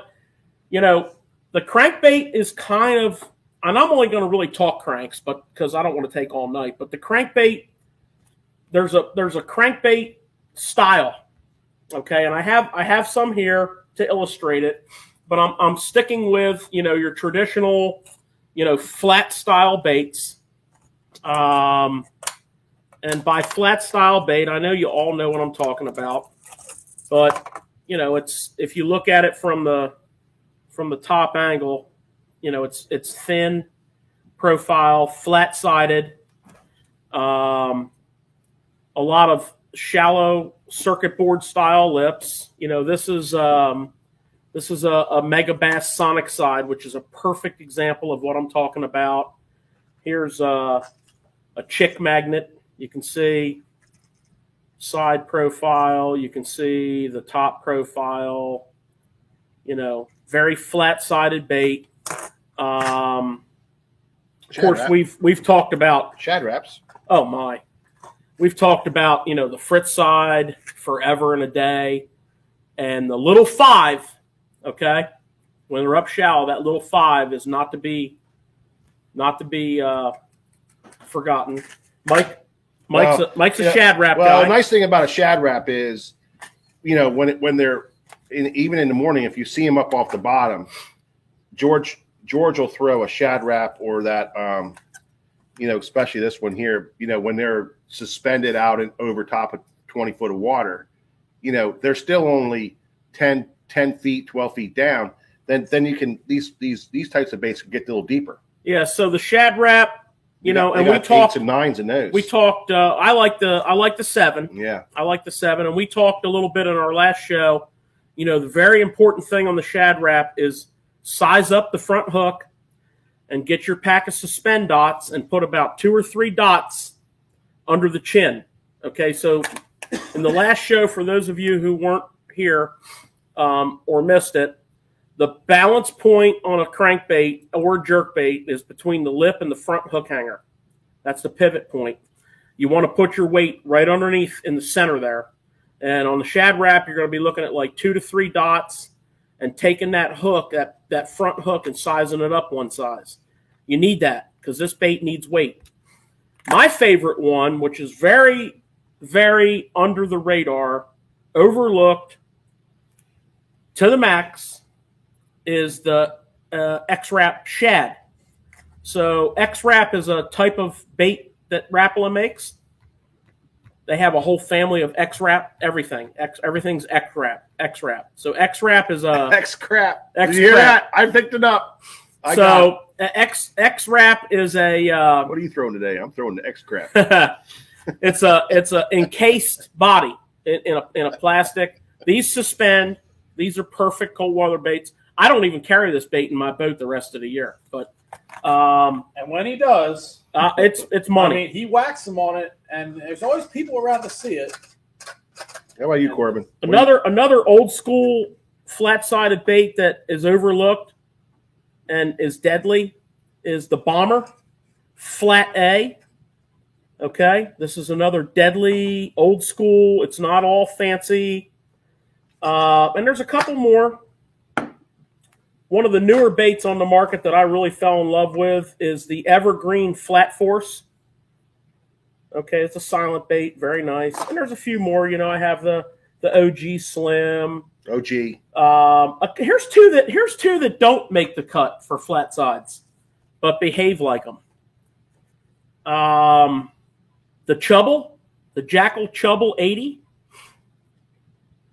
the crankbait is kind of, and I'm only going to really talk cranks, but because I don't want to take all night. But the crankbait, there's a crankbait style, okay, and I have some here to illustrate it, but I'm sticking with your traditional flat style baits. And by flat style bait, I know you all know what I'm talking about, but it's, if you look at it from the top angle, it's thin profile, flat sided, a lot of shallow circuit board style lips. You know, this is a Megabass Sonic Side, which is a perfect example of what I'm talking about. Here's a chick magnet. You can see side profile. You can see the top profile. You know, very flat-sided bait. Of course, we've talked about Shad Raps. Oh my. We've talked about, you know, the Fritz side forever and a day, and the little 5, okay? When they're up shallow, that little 5 is not to be forgotten. Mike's a Shad Rap guy. Well, the nice thing about a Shad Rap is, you know, when they're even in the morning, if you see them up off the bottom, George will throw a Shad Rap or that, you know, especially this one here, you know, when they're suspended out and over top of 20 foot of water, you know, they're still only 10 feet, 12 feet down. Then you can, these types of baits can get a little deeper. Yeah. So the Shad Rap, you know, and we we talked 8s and 9s in those. We talked, I like the 7. Yeah. I like the 7. And we talked a little bit in our last show. You know, the very important thing on the Shad Rap is size up the front hook and get your pack of suspend dots and put about 2 or 3 dots under the chin. Okay, so in the last show, for those of you who weren't here or missed it, the balance point on a crankbait or jerkbait is between the lip and the front hook hanger. That's the pivot point. You want to put your weight right underneath in the center there. And on the Shad Rap, you're going to be looking at like 2 to 3 dots and taking that hook, that front hook, and sizing it up one size. You need that because this bait needs weight. My favorite one, which is very, very under the radar, overlooked to the max, is the X-Rap Shad. So X-Rap is a type of bait that Rapala makes. They have a whole family of X-Rap, everything. Everything's X-Rap. So X-Rap is a... X-Crap. X-Crap. Did you hear that? I picked it up. X-Rap is a... what are you throwing today? I'm throwing the X-Crap. it's a encased body in a plastic. These suspend. These are perfect cold water baits. I don't even carry this bait in my boat the rest of the year. But and when he does, it's money. I mean, he whacks them on it, and there's always people around to see it. How about you, Corbin? Another old school flat-sided bait that is overlooked and is deadly is the Bomber Flat A. Okay, this is another deadly old school. It's not all fancy, and there's a couple more. One of the newer baits on the market that I really fell in love with is the Evergreen Flat Force. Okay, it's a silent bait, very nice. And there's a few more. You know, I have the OG Slim. OG. Here's two that don't make the cut for flat sides, but behave like them. The Chubble, the Jackal Chubble 80,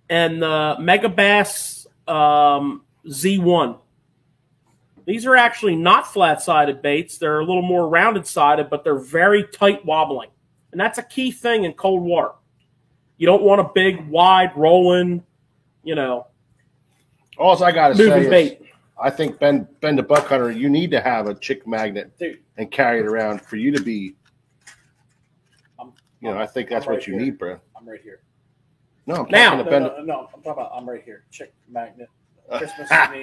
and the Megabass Z1. These are actually not flat-sided baits. They're a little more rounded-sided, but they're very tight wobbling. And that's a key thing in cold water. You don't want a big, wide, rolling, you know, All I got to say is, bait. I think Ben the Buck Hunter, you need to have a chick magnet Dude. and carry it around for you to be. I'm I think that's right what you here. need, bro. I'm right here. No, I'm Now- talking to Ben. No, I'm talking about I'm right here. Chick magnet. Christmas to me.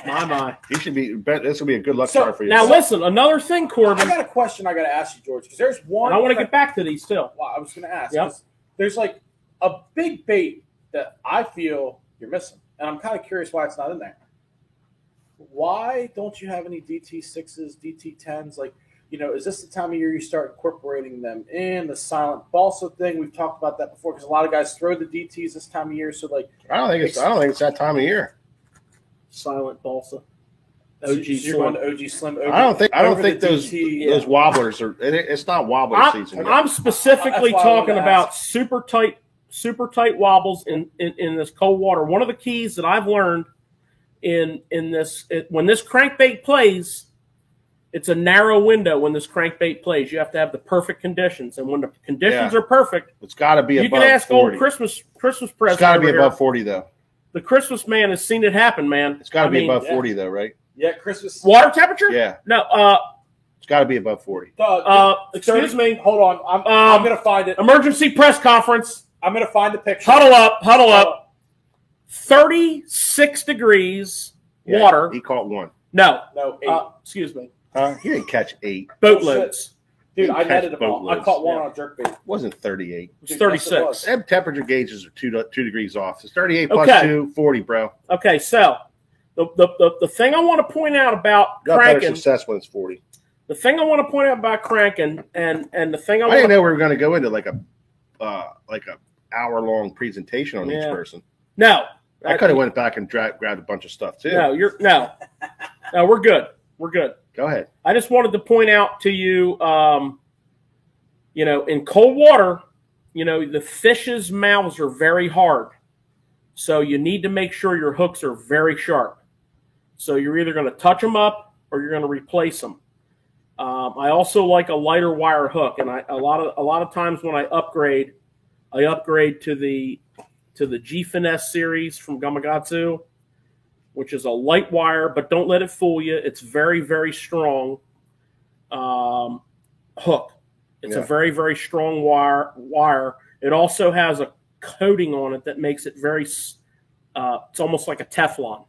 My. You should be. Ben, this will be a good luck So, star for you. Now, listen, another thing, I Corbin, got a question I got to ask you, George, because there's one. and I want to get back to these still. Well, I was going to ask. Yep. 'Cause there's like a big bait that I feel you're missing, and I'm kind of curious why it's not in there. Why don't you have any DT6s, DT10s? Like, you know, is this the time of year you start incorporating them in the silent balsa thing? We've talked about that before because a lot of guys throw the DTs this time of year. So, like, I don't think it's that time of year. Silent balsa. so OG you're going Slim. to OG Slim. I don't over think the those DT. wobblers are. It's not wobbler season. Yet. I'm specifically That's why I wanted talking to about ask. super tight wobbles in this cold water. One of the keys that I've learned in this when this crankbait plays, It's a narrow window when this crankbait plays. You have to have the perfect conditions, and when the conditions Yeah. are perfect, It's got to be you above can ask 40. old Christmas It's present. got to be over above here. 40 though. The Christmas man has seen it happen, man. It's got to I be mean, above yeah. 40 though, right? Yeah, Christmas. water temperature. Yeah, No. it's got to be above 40. Excuse me. Hold on. I'm going to find it. Emergency press conference. I'm going to find the picture. Huddle up. Huddle up. 36 degrees. Yeah, Water. He caught one. No. No, 8. Excuse me. Huh? He didn't catch 8. Boatloads. Dude, you I catch netted them all. I boatloads. caught one Yeah. on a jerkbait. It wasn't 38. It was Dude, 36. yes, it was. Them temperature gauges are 2 degrees off. It's 38 plus Okay. 2, 40, bro. Okay, so the thing I want to point out about You got better cranking, success when it's 40. the thing I want to point out about cranking, and the thing I I want didn't to know we were going to go into like a hour-long presentation on each Yeah. person. no, I could have went back and grabbed a bunch of stuff too. no, no, we're good. We're good. Go ahead. I just wanted to point out to you, in cold water, the fish's mouths are very hard. So you need to make sure your hooks are very sharp. So you're either going to touch them up or you're going to replace them. I also like a lighter wire hook, and a lot of times when I upgrade to the G Finesse series from Gamakatsu, which is a light wire, but don't let it fool you. It's very, very strong hook. It's a Yeah. very, very strong wire. It also has a coating on it that makes it very. It's almost like a Teflon,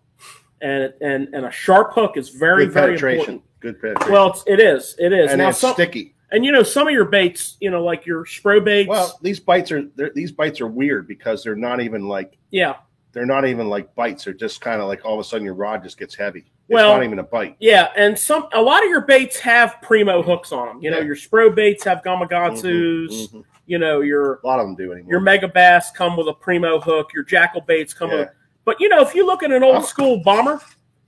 and a sharp hook is very, Good very penetration. important. Good penetration. Well, it is. and Now, it's sticky. and some of your baits, like your spro baits. Well, these bites are weird because they're not even like bites. They're just kind of like all of a sudden your rod just gets heavy. It's Well, not even a bite. Yeah, and a lot of your baits have primo hooks on them. Yeah. Your spro baits have Gamakatsus. Mhm. Your A lot of them do anymore. Mega Bass come with a primo hook. Your Jackal baits come Yeah. with. But if you look at an old school bomber,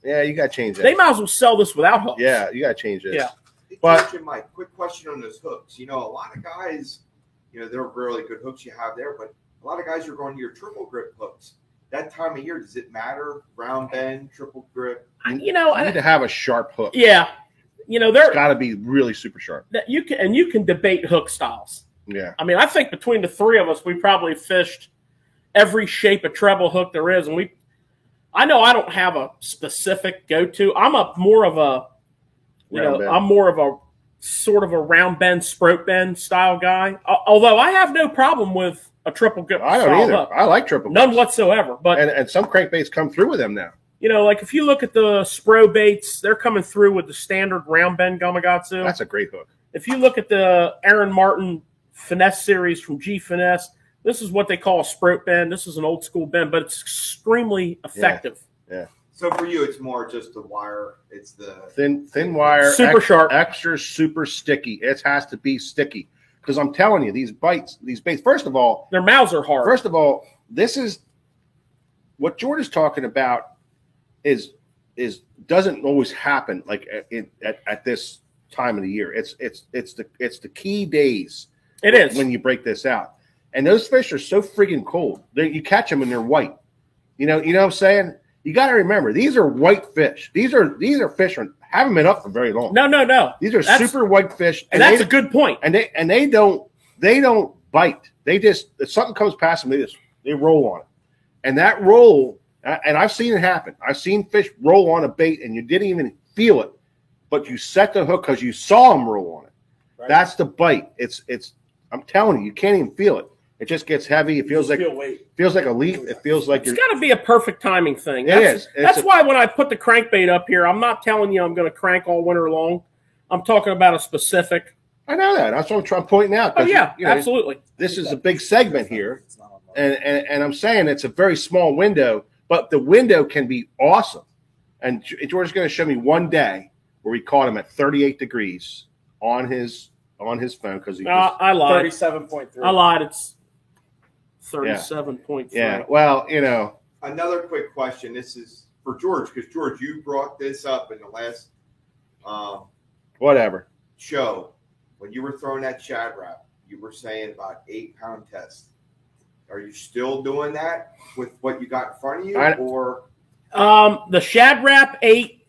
Yeah, you got to change that. they might as well sell this without hooks. Yeah, you got to change this. Yeah. But- But Mike, quick question on those hooks. A lot of guys, they're really good hooks you have there, but a lot of guys are going to your triple grip hooks. That time of year, does it matter? Round bend, triple grip. You need to have a sharp hook. Yeah, It's there got to be really super sharp. that you can debate hook styles. Yeah. I mean, I think between the three of us, we probably fished every shape of treble hook there is, and I know I don't have a specific go-to. I'm more of a sort of a round bend, sprout bend style guy. Although I have no problem with a triple grip. I don't style either. hook. I like triple. None grips. whatsoever. But And some crankbaits come through with them now. like if you look at the spro baits, they're coming through with the standard round bend Gamakatsu. That's a great hook. If you look at the Aaron Martin Finesse series from G Finesse, this is what they call a sprout bend. This is an old school bend, but it's extremely effective. So for you, it's more just the wire. It's the Thin wire, Super sharp. extra super sticky. It has to be sticky because I'm telling you, these baits. First of all, Their mouths are hard. this is what George is talking about. Is doesn't always happen like at this time of the year. It's the key days. It is. when you break this out, and those fish are so freaking cold. You catch them and they're white. You know what I'm saying. You got to remember, these are white fish. These are fish that haven't been up for very long. No. These are That's- super white fish, And that's a good point. and they don't bite. They just if something comes past them, they roll on it, and that roll. And I've seen it happen. I've seen fish roll on a bait, and you didn't even feel it, but you set the hook because you saw them roll on it. Right. That's the bite. It's. I'm telling you, you can't even feel it. It just gets heavy. It feels like weight. a leaf. It feels like It's got to be a perfect timing thing. It is. That's why when I put the crankbait up here, I'm not telling you I'm going to crank all winter long. I'm talking about a specific. I know that. That's what I'm trying pointing out. Oh 'cause, yeah, you know, absolutely. This is a big segment here, It's not on mine. and I'm saying it's a very small window, but the window can be awesome. And George is going to show me one day where we caught him at 38 degrees on his phone because he was, I lied. 37.3. I lied. It's 37.3. yeah. Well, Another quick question. This is for George because George, you brought this up in the last whatever. show when you were throwing that Shad Rap. You were saying about 8-pound test. Are you still doing that with what you got in front of you, or The Shad Rap 8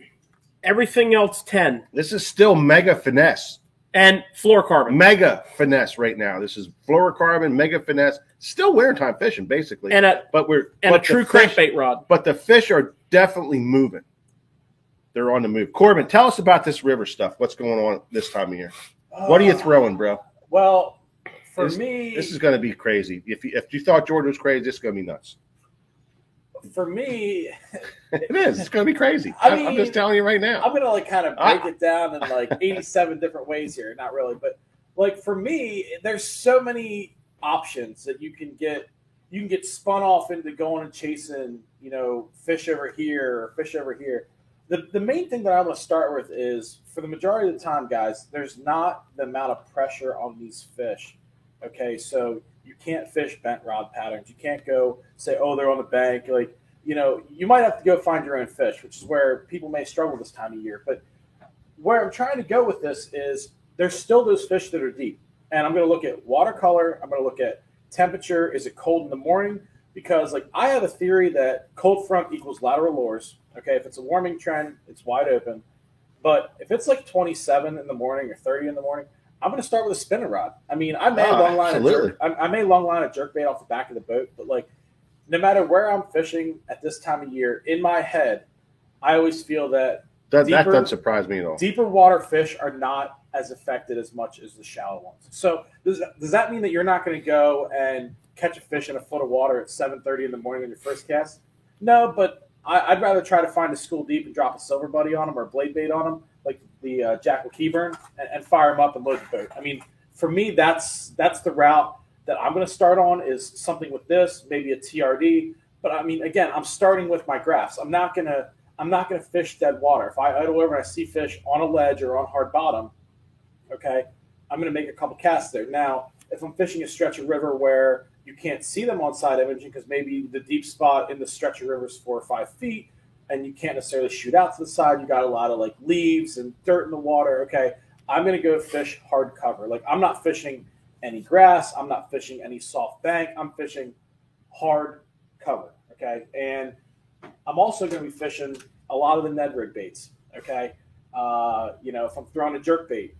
Everything else 10. This is still mega finesse. And fluorocarbon. Mega finesse right now. This is fluorocarbon, mega finesse. Still wintertime fishing, basically. And a but true crankbait rod. But the fish are definitely moving. They're on the move. Corbin, tell us about this river stuff. What's going on this time of year? What are you throwing, bro? Well, for me, this is going to be crazy. If you thought George was crazy, this is going to be nuts. For me, it is. It's going to be crazy. I'm just telling you right now. I'm going to like kind of break it down in like 87 different ways here. Not really, but like for me, there's so many options that you can get. You can get spun off into going and chasing, fish over here or fish over here. The main thing that I'm going to start with is, for the majority of the time, guys, there's not the amount of pressure on these fish. Okay, so you can't fish bent rod patterns. You can't go say, oh, they're on the bank. Like, you might have to go find your own fish, which is where people may struggle this time of year. But where I'm trying to go with this is there's still those fish that are deep. And I'm going to look at watercolor. I'm going to look at temperature. Is it cold in the morning? Because, like, I have a theory that cold front equals lateral lures. Okay, if it's a warming trend, it's wide open. But if it's like 27 in the morning or 30 in the morning, I'm going to start with a spinning rod. I mean, I may long line a jerkbait off the back of the boat, but like, no matter where I'm fishing at this time of year, in my head, I always feel that that doesn't surprise me at all. Deeper water fish are not as affected as much as the shallow ones. So does that mean that you're not going to go and catch a fish in a foot of water at 7:30 in the morning on your first cast? No, but I'd rather try to find a school deep and drop a silver buddy on them or a blade bait on them, like the Jackal Keyburn, and fire them up and load the boat. I mean, for me, that's the route that I'm going to start on, is something with this, maybe a TRD. But I mean, again, I'm starting with my graphs. I'm not gonna fish dead water. If I idle over and I see fish on a ledge or on hard bottom, okay, I'm going to make a couple casts there. Now, if I'm fishing a stretch of river where you can't see them on side imaging because maybe the deep spot in the stretch of river is 4 or 5 feet and you can't necessarily shoot out to the side, you got a lot of like leaves and dirt in the water, okay, I'm going to go fish hard cover. Like, I'm not fishing any grass. I'm not fishing any soft bank. I'm fishing hard cover, okay? And I'm also going to be fishing a lot of the Ned rig baits, okay? If I'm throwing a jerk bait,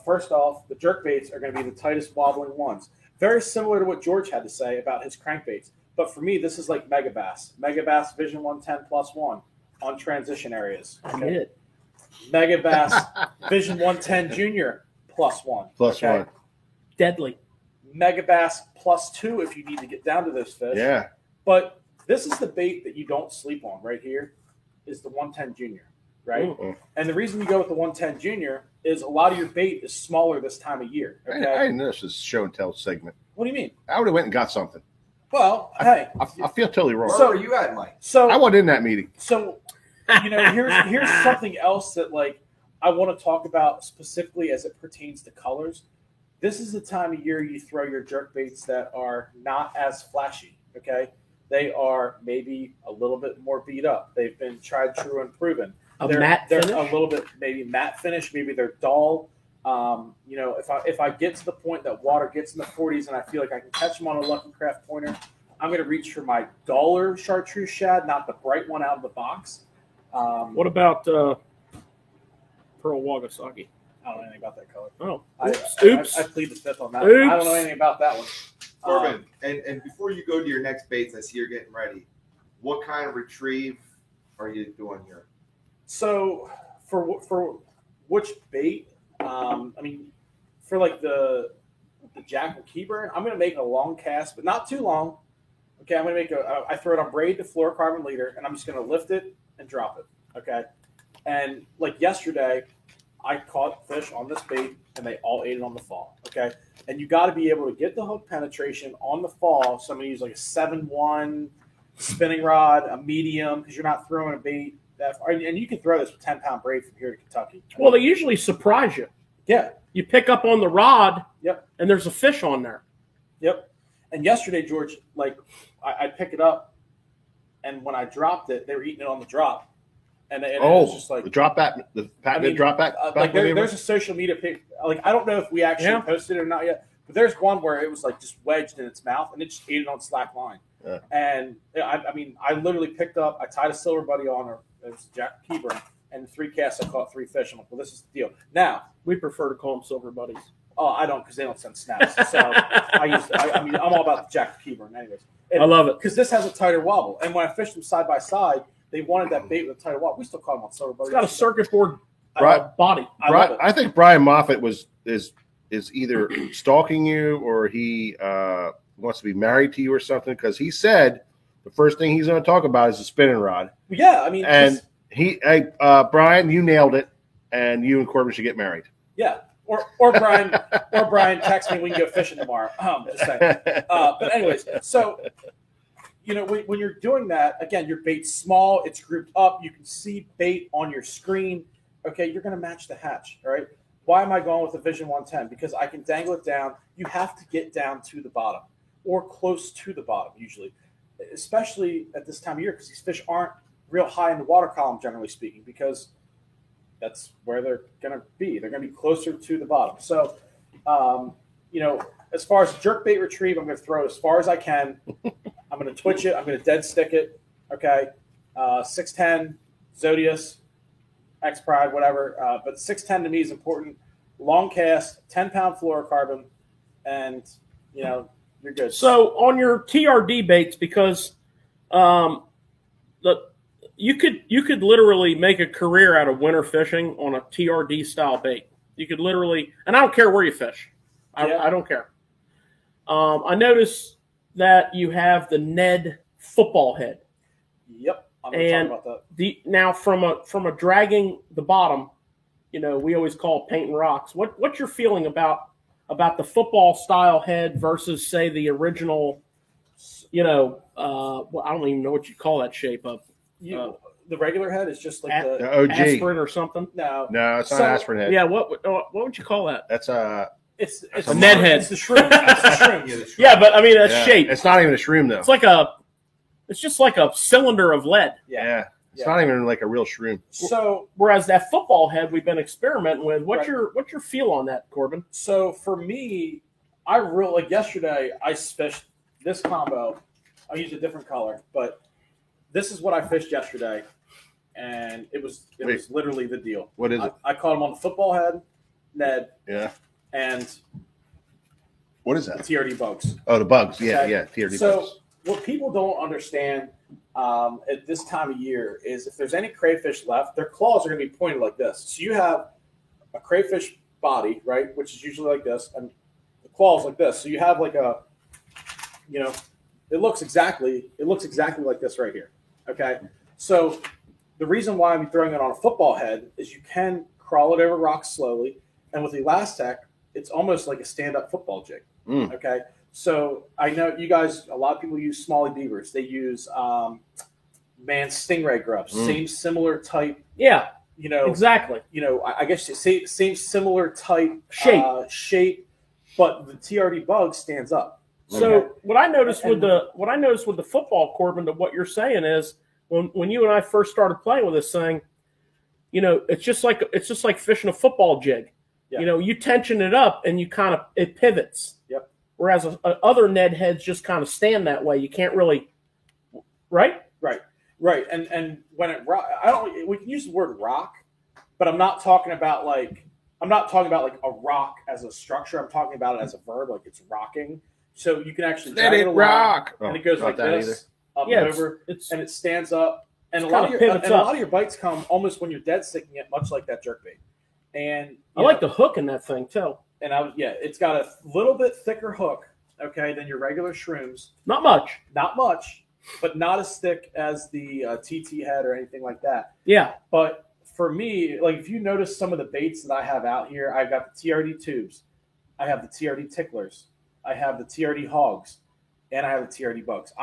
first off, the jerk baits are going to be the tightest wobbling ones. Very similar to what George had to say about his crankbaits. But for me, this is like Megabass. Megabass Vision 110 +1 on transition areas. Okay? Megabass Vision 110 Junior +1. +1. Deadly. Megabass +2 if you need to get down to those fish. Yeah. But this is the bait that you don't sleep on right here, is the 110 Junior, right? Ooh. And the reason you go with the 110 Junior is a lot of your bait is smaller this time of year. Okay? I didn't know this was a show and tell segment. What do you mean? I would have went and got something. Well, I feel totally wrong. Where were you at, Mike? So I wasn't in that meeting. So, here's something else that like I want to talk about specifically as it pertains to colors. This is the time of year you throw your jerk baits that are not as flashy. Okay, they are maybe a little bit more beat up. They've been tried, true, and proven. They're a little bit maybe matte finish. Maybe they're dull. If I get to the point that water gets in the 40s and I feel like I can catch them on a Lucky Craft pointer, I'm going to reach for my duller chartreuse shad, not the bright one out of the box. What about Pearl Wagasaki? I don't know anything about that color. Oh, oops. I plead the fifth on that one. I don't know anything about that one. Corbin, and before you go to your next baits, I see you're getting ready. What kind of retrieve are you doing here? So for which bait? For like the Jackal Keyburn, I'm going to make a long cast, but not too long. Okay, I'm going to make I throw it on braid to fluorocarbon leader, and I'm just going to lift it and drop it. Okay, and like yesterday, I caught fish on this bait, and they all ate it on the fall. Okay, and you got to be able to get the hook penetration on the fall. So I'm going to use like a 7-1 spinning rod, a medium, because you're not throwing a bait that far. And you can throw this with 10-pound braid from here to Kentucky. Well, they usually surprise you. Yeah. You pick up on the rod, yep, and there's a fish on there. Yep. And yesterday, George, like I'd pick it up, and when I dropped it, they were eating it on the drop. And it was just like the drop back, drop back. There's a social media pic. Like, I don't know if we actually posted it or not yet, but there's one where it was like just wedged in its mouth, and it just ate it on slack line. Yeah. And I literally picked up. I tied a silver buddy on her. It was Jack Keyburn. and 3 casts I caught 3 fish. I'm like, well, this is the deal. Now, We prefer to call them silver buddies. oh, I don't because they don't send snaps. So I mean, I'm all about the Jack Keyburn anyways. I love it. Because this has a tighter wobble. And when I fished them side by side, they wanted that bait with a tighter wobble. We still call them on silver buddies. It's got a circuit board Right. body. I love it. I think Brian Moffat is either stalking you or he wants to be married to you or something, because he said the first thing he's going to talk about is the spinning rod. Yeah, I mean, And Brian, you nailed it, and you and Corbin should get married. yeah. Or Brian text me we can go fishing tomorrow. Just saying. But anyways, so when you're doing that, again, your bait's small, it's grouped up, you can see bait on your screen. Okay, you're going to match the hatch. All right. Why am I going with the Vision 110? Because I can dangle it down. You have to get down to the bottom or close to the bottom usually, especially at this time of year because these fish aren't real high in the water column, generally speaking, because that's where they're going to be. They're going to be closer to the bottom. So, as far as jerkbait retrieve, I'm going to throw it as far as I can. I'm going to twitch it. I'm going to dead stick it. Okay. 610, Zodius, X Pride, whatever. But 610 to me is important. Long cast, 10-pound fluorocarbon, and, you're good. So on your TRD baits, because you could literally make a career out of winter fishing on a TRD style bait. You could literally, and I don't care where you fish. I don't care. I noticed that you have the Ned football head. Yep. I'm going to talk about that. Now from a dragging the bottom, we always call it painting rocks. What's your feeling about the football style head versus, say, the original? I don't even know what you call that shape of. The regular head is just like the OG aspirin or something. No, it's not aspirin head. Yeah, what would you call that? That's it's a Ned head. It's the shroom. It's the shroom. Yeah, but I mean that's shape. It's not even a shroom though. It's just like a cylinder of lead. Yeah. It's not even like a real shroom. So whereas that football head we've been experimenting with, what's your feel on that, Corbin? So for me, I really yesterday I fished this combo. I used a different color, but this is what I fished yesterday, and it was literally the deal. What is it? I caught him on the football head, Ned. Yeah. And what is that? The TRD bugs. Oh, the bugs. Yeah, Okay. yeah. TRD bugs. So what people don't understand at this time of year is if there's any crayfish left, their claws are going to be pointed like this. So you have a crayfish body, right, which is usually like this, and the claws like this. So you have like a, it looks exactly like this right here. Okay, so the reason why I'm throwing it on a football head is you can crawl it over rocks slowly, and with Elastec, it's almost like a stand-up football jig. Okay, so I know you guys. A lot of people use Smalley Beavers. They use Stingray grubs. Same similar type. Yeah, exactly. I guess same similar type shape, but the TRD bug stands up. So what I noticed with the football, Corbin, to what you're saying is when you and I first started playing with this thing, it's just like fishing a football jig. Yeah. You tension it up and it pivots. Yep. Whereas other Ned heads just kind of stand that way. You can't really, right? Right. And when we can use the word rock, but I'm not talking about like a rock as a structure. I'm talking about it as a verb, like it's rocking. So you can actually let it rock, and it goes like this, up and over, and it stands up. And a lot of your bites come almost when you're dead sticking it, much like that jerkbait. And I like the hook in that thing too. And it's got a little bit thicker hook, okay, than your regular shrooms. Not much, but not as thick as the TT head or anything like that. Yeah, but for me, like if you notice some of the baits that I have out here, I've got the TRD tubes, I have the TRD ticklers, I have the TRD hogs, and I have the TRD bugs.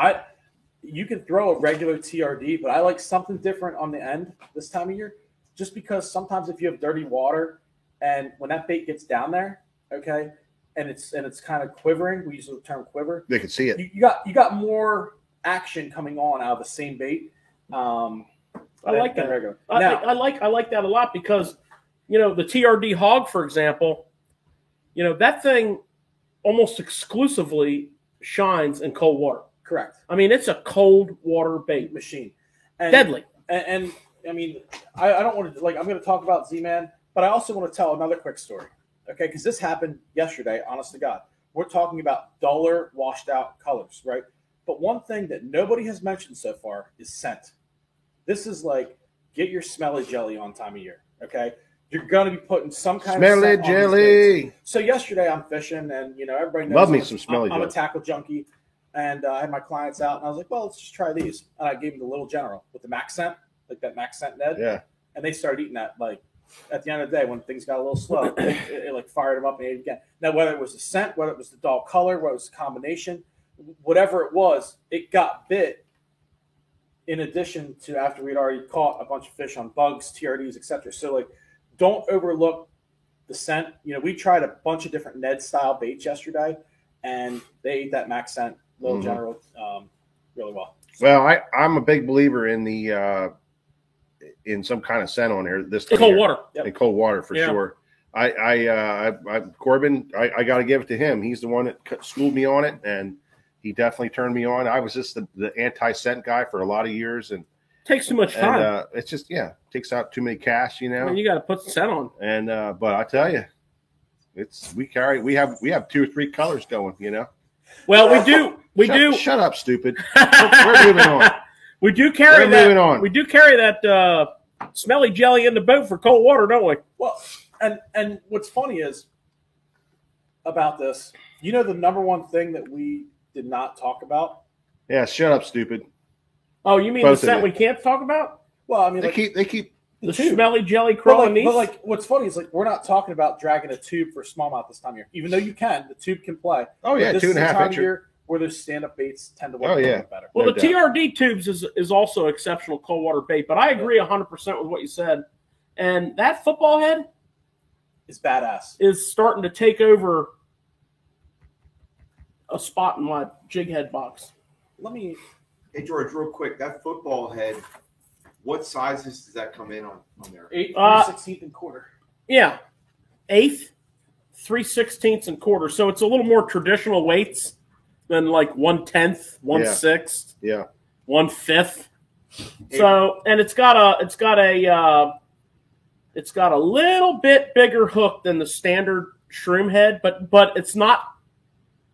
You can throw a regular TRD, but I like something different on the end this time of year, just because sometimes if you have dirty water and when that bait gets down there, okay, and it's kind of quivering, we use the term quiver. They can see it. You got more action coming on out of the same bait. I like that. Regular. I like that a lot because the TRD hog, for example, that thing almost exclusively shines in cold water. Correct. I mean, it's a cold water bait machine. Deadly. And I mean, I don't want to I'm going to talk about Z-Man, but I also want to tell another quick story. Okay, because this happened yesterday. Honest to God, we're talking about duller, washed out colors, right? But one thing that nobody has mentioned so far is scent. This is like get your smelly jelly on time of year. Okay, you're going to be putting some kind of Smelly scent on these jelly. baits. So yesterday I'm fishing, and everybody knows Love me some smelly I'm a jelly. tackle junkie, and I had my clients out, and I was like, well, let's just try these. And I gave them the Little General with the Max scent, like that Max scent Ned. Yeah. And they started eating that like at the end of the day when things got a little slow. it like fired them up and ate it again. Now, whether it was the scent, whether it was the dull color, whether it was a combination, whatever it was, it got bit. In addition to after we'd already caught a bunch of fish on bugs, TRDs, etc. So like, don't overlook the scent. We tried a bunch of different Ned style baits yesterday, and they ate that Max scent Little General really well. Well, I'm a big believer in the in some kind of scent on there. This time Cold here. water. In cold water for Yeah. sure. Corbin, I got to give it to him. He's the one that schooled me on it, and he definitely turned me on. I was just the anti-scent guy for a lot of years, and Takes too much time. it's just takes out too many cash, I mean, you got to put the scent on. And but I tell you, we have 2 or 3 colors going. Well, we do. Shut up, stupid. We're moving on. We do carry We're that. moving on. We do carry that smelly jelly in the boat for cold water, don't we? Well, and what's funny is about this, the number one thing that we did not talk about. Yeah, shut up, stupid. Oh, you mean Both the of scent you. we can't talk about? Well, I mean, They keep The tube. smelly jelly But crawling like, knees? but like, what's funny is like we're not talking about dragging a tube for smallmouth this time of year. Even though you can, the tube can play. Oh yeah, But this 2.5 is the time of incher. year where those stand-up baits tend to work Oh, a little yeah. bit better. Well, No the doubt. TRD tubes is also exceptional cold water bait, but I agree 100% with what you said. And that football head It's badass. is starting to take over a spot in my jig head box. Let me. Hey George, real quick, that football head, what sizes does that come in on there? 8, 16th and quarter. Yeah, 1/8, 3/16 and quarter. So it's a little more traditional weights than like 1/10, 1/6, Yeah. 1/5. So, and it's got a little bit bigger hook than the standard shroom head, but it's not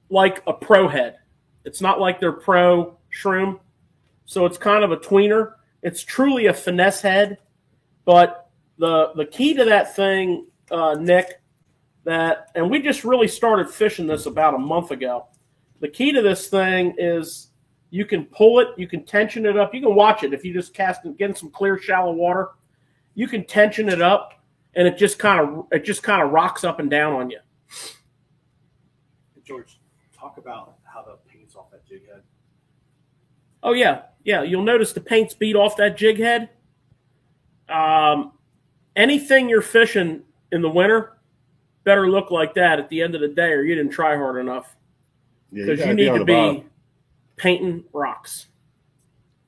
like a pro head. It's not like their pro shroom. So it's kind of a tweener. It's truly a finesse head, but the key to that thing, Nick, and we just really started fishing this about a month ago. The key to this thing is you can pull it, you can tension it up, you can watch it if you just cast it, get in some clear, shallow water. You can tension it up, and it just kind of rocks up and down on you. George, talk about how the paint's off that jig head. Oh yeah. You'll notice the paint's beat off that jig head. Anything you're fishing in the winter better look like that at the end of the day, or you didn't try hard enough. Yeah, Because gotta you need on to the bottom. be painting rocks.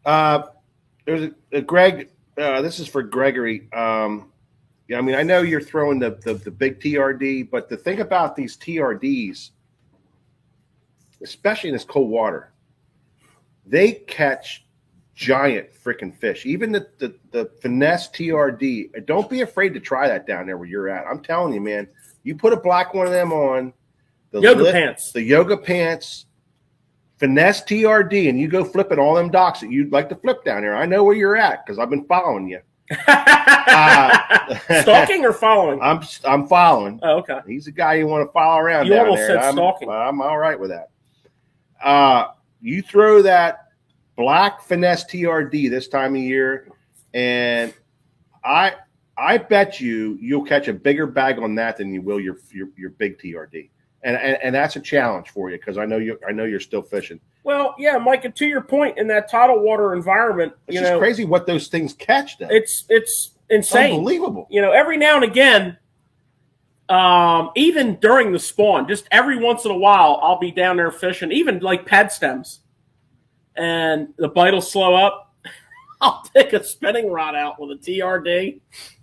There's a Greg. This is for Gregory. I mean, I know you're throwing the big TRD, but the thing about these TRDs, especially in this cold water, they catch giant freaking fish. Even the finesse TRD. Don't be afraid to try that down there where you're at. I'm telling you, man. You put a black one of them on the yoga pants, finesse TRD, and you go flipping all them docks that you'd like to flip down there. I know where you're at because I've been following you. Stalking or following? I'm following. Oh, okay. He's a guy you want to follow around. You down almost there, said and stalking. I'm all right with that. You throw that black finesse TRD this time of year, and I bet you'll catch a bigger bag on that than you will your big TRD, and that's a challenge for you because I know you're still fishing. Well, yeah, Mike, and to your point, in that tidal water environment, It's just crazy what those things catch. Though it's insane. Unbelievable. Every now and again, even during the spawn, just every once in a while, I'll be down there fishing, even like pad stems, and the bite will slow up. I'll take a spinning rod out with a TRD.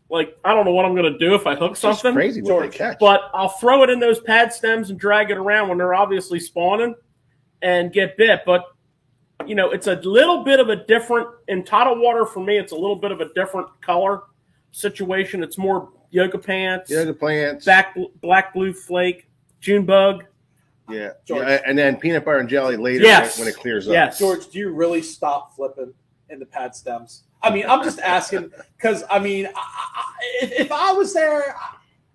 Like, I don't know what I'm going to do if I hook It's just something. crazy what they catch. But I'll throw it in those pad stems and drag it around when they're obviously spawning and get bit. But it's a little bit of a different in tidal water for me. It's a little bit of a different color situation. It's more yoga pants, black blue flake, June bug. Yeah. George. Yeah, and then peanut butter and jelly later when it clears up. Yes. George, do you really stop flipping in the pad stems? I mean, I'm just asking because, I mean, if I was there,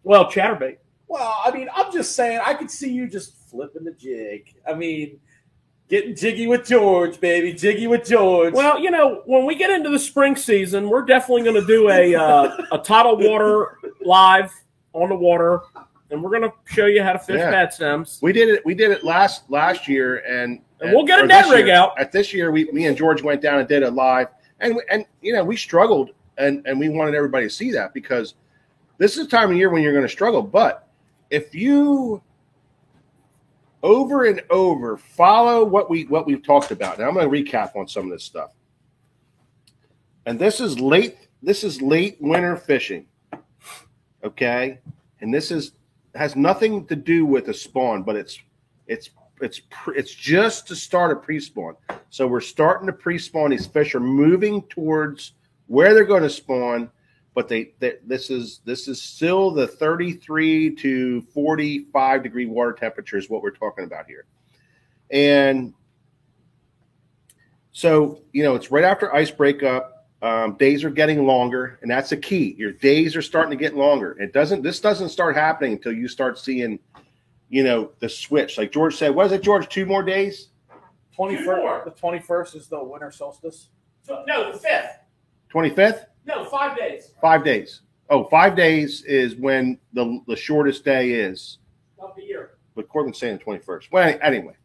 Well, chatterbait. well, I mean, I'm just saying I could see you just flipping the jig. I mean, getting jiggy with George, baby. Jiggy with George. Well, when we get into the spring season, we're definitely going to do a tidal water live on the water, and we're going to show you how to fish pad stems. We did it last year, and we'll get a net rig out. At this year, me and George went down and did it live, and we struggled, and we wanted everybody to see that because this is the time of year when you're going to struggle. But if you over and over follow what we've talked about, now I'm going to recap on some of this stuff. And this is late winter fishing, okay? And this has nothing to do with the spawn, but it's just to start a pre-spawn. So we're starting to pre-spawn. These fish are moving towards where they're going to spawn, but this is still the 33 to 45 degree water temperature is what we're talking about here. And so, it's right after ice breakup. Days are getting longer, and that's the key. Your days are starting to get longer. This doesn't start happening until you start seeing, the switch. Like George said, what is it, George? 2 more days? 21st. The 21st is the winter solstice. No, the 5th. 25th? No, 5 days. 5 days. Oh, 5 days is when the shortest day is. Of the year. But Corbin's saying the 21st. Well, anyway.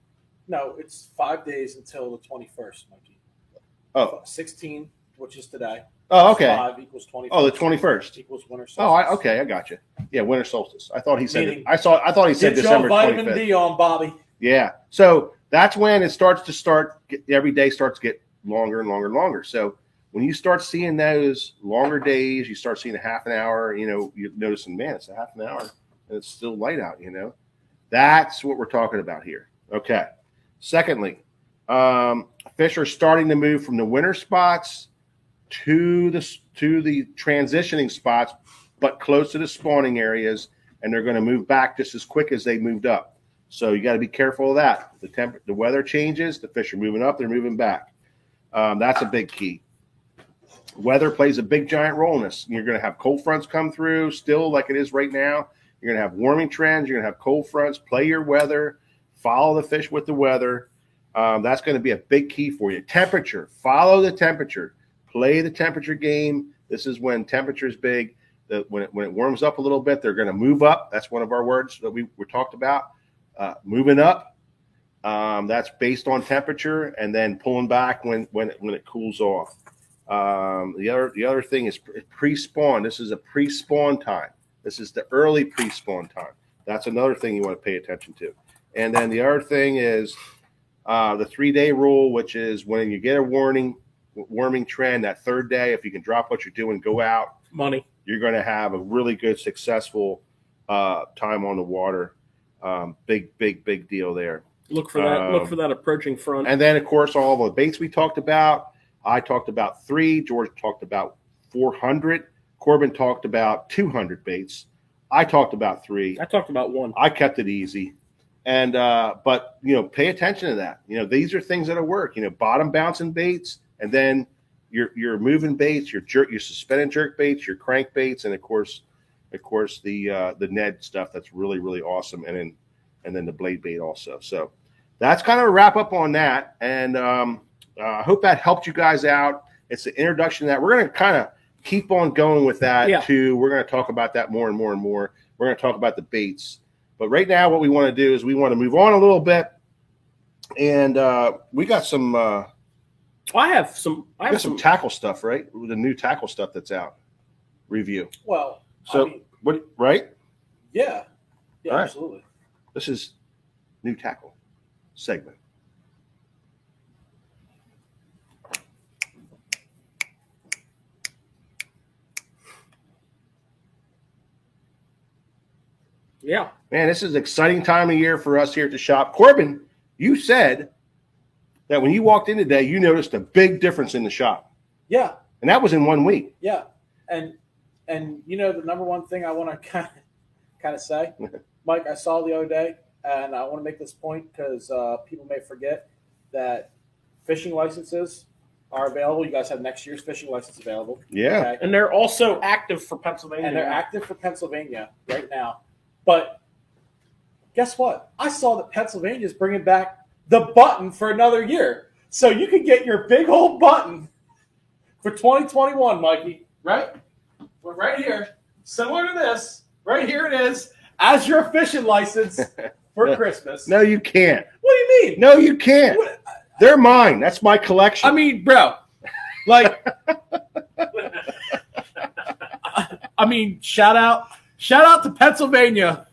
No, it's 5 days until the 21st, Mikey. Oh. 16, which is today. Oh, okay. 5 equals 21st. Oh, the 21st. Equals winter solstice. Oh, okay, I got you. Yeah, winter solstice. I thought he said Meaning, I thought he said Get December your vitamin 25th. D on, Bobby. Yeah. So that's when it every day starts to get longer and longer and longer. So when you start seeing those longer days, you start seeing a half an hour, you're noticing, man, it's a half an hour and it's still light out, That's what we're talking about here. Okay. Secondly, fish are starting to move from the winter spots to the transitioning spots, but close to the spawning areas, and they're going to move back just as quick as they moved up. So you got to be careful of that. The weather changes, the fish are moving up, they're moving back. That's a big key. Weather plays a big giant role in this. You're going to have cold fronts come through still like it is right now. You're going to have warming trends. You're going to have cold fronts. Play your weather. Follow the fish with the weather. That's going to be a big key for you. Temperature. Follow the temperature. Play the temperature game. This is when temperature is big. When it warms up a little bit, they're going to move up. That's one of our words that we talked about. Moving up. That's based on temperature, and then pulling back when it cools off. The other thing is pre-spawn. This is a pre-spawn time. This is the early pre-spawn time. That's another thing you want to pay attention to. And then the other thing is the 3-day rule, which is when you get a warming trend, that third day, if you can drop what you're doing, go out. Money. You're going to have a really good, successful time on the water. Big deal there. Look for that. Look for that approaching front. And then, of course, all the baits we talked about. I talked about 3. George talked about 400. Corbin talked about 200 baits. I talked about 3. I talked about 1. I kept it easy. And but pay attention to that. These are things that'll work. Bottom bouncing baits, and then your moving baits, your suspended jerk baits, your crank baits, and of course the Ned stuff that's really, really awesome, and then the blade bait also. So that's kind of a wrap up on that. And I hope that helped you guys out. It's the introduction to that. We're going to kind of keep on going with that too. We're going to talk about that more and more and more. We're going to talk about the baits. But right now what we want to do is we want to move on a little bit. And we got some I have some tackle stuff, right? The new tackle stuff that's out. Review. Well, so what, right? Yeah. Yeah, right. Absolutely. This is new tackle segment. Yeah. Man, this is an exciting time of year for us here at the shop. Corbin, you said that when you walked in today, you noticed a big difference in the shop, Yeah, and that was in 1 week. yeah, and you know the number one thing I want to kind of say, Mike, I saw the other day, and I want to make this point because people may forget that fishing licenses are available. You guys have next year's fishing license available. Yeah. Okay? And they're also active for Pennsylvania. And they're active for Pennsylvania right now. But guess what? I saw that Pennsylvania is bringing back the button for another year. So you can get your big old button for 2021, Mikey. Right? We're right here. Similar to this. Right here it is. As your fishing license for Christmas. No, you can't. What do you mean? No, you can't. What? They're mine. That's my collection. I mean, bro, like, I mean, shout out to Pennsylvania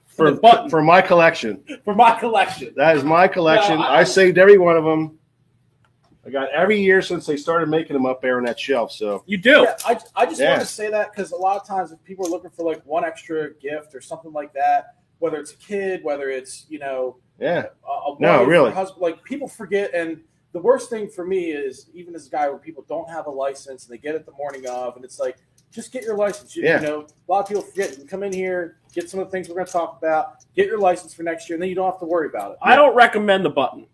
for the button for my collection. for my collection. That is my collection. No, I saved every one of them. I got every year since they started making them up there on that shelf. So You do. Yeah, I just Yeah. wanted to say that because a lot of times if people are looking for like one extra gift or something like that, whether it's a kid, whether it's yeah, a wife No, or really. a husband, like people forget. And the worst thing for me is even as a guy where people don't have a license and they get it the morning of, and it's like, just get your license. Yeah. A lot of people forget. You can come in here, get some of the things we're going to talk about, get your license for next year, and then you don't have to worry about it. I don't recommend the button.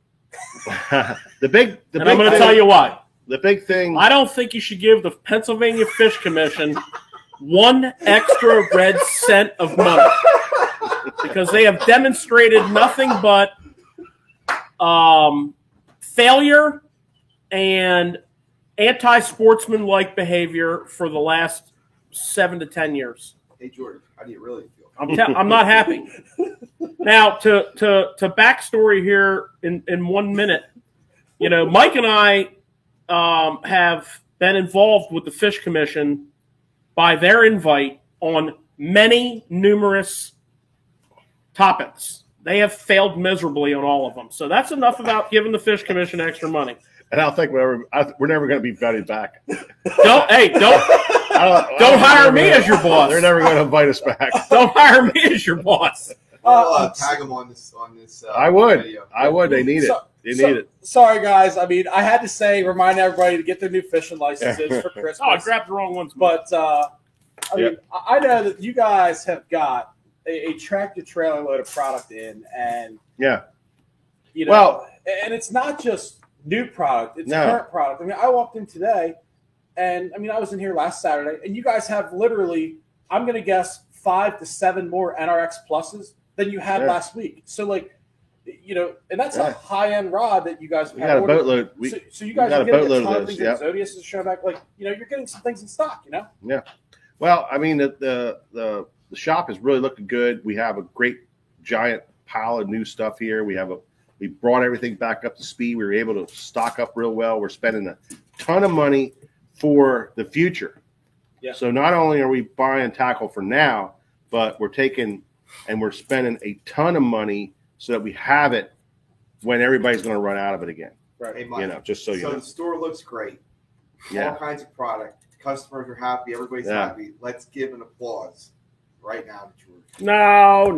the big And I'm going to tell you why. the big thing. I don't think you should give the Pennsylvania Fish Commission 1 extra red cent of money because they have demonstrated nothing but failure and anti-sportsman-like behavior for the last 7 to 10 years. Hey, George, how do you really feel? I'm not happy. Now, to backstory here in 1 minute, Mike and I have been involved with the Fish Commission by their invite on numerous topics. They have failed miserably on all of them. So that's enough about giving the Fish Commission extra money. And I don't think we're never going to be invited back. Don't hire me as your boss. They're never going to invite us back. Don't hire me as your boss. I'll tag them on this. I would. Video. I would. They need it. They need it. Sorry, guys. I mean, I had to remind everybody to get their new fishing licenses for Christmas. Oh, I grabbed the wrong ones. But I mean, I know that you guys have got a tractor trailer load of product in, and Yeah. well, and it's not just new product; it's No. current product. I mean, I walked in today, and I mean, I was in here last Saturday, and you guys have literally, I'm going to guess, 5 to 7 more NRX pluses than you had last week. So, like, and that's a high end rod that you guys have We got a ordered. boatload. So you guys got are a getting boatload a ton of of those, things. yep. Zodius is showing back, like you're getting some things in stock. Well, I mean, the shop is really looking good. We have a great giant pile of new stuff here. We brought everything back up to speed. We were able to stock up real well. We're spending a ton of money for the future. Yeah. So not only are we buying tackle for now, but we're taking and we're spending a ton of money so that we have it when everybody's going to run out of it again. Right. Hey, Mike, Just so you know. the store looks great. Yeah. All kinds of product. Customers are happy. Everybody's Yeah. happy. Let's give an applause right now to George. No.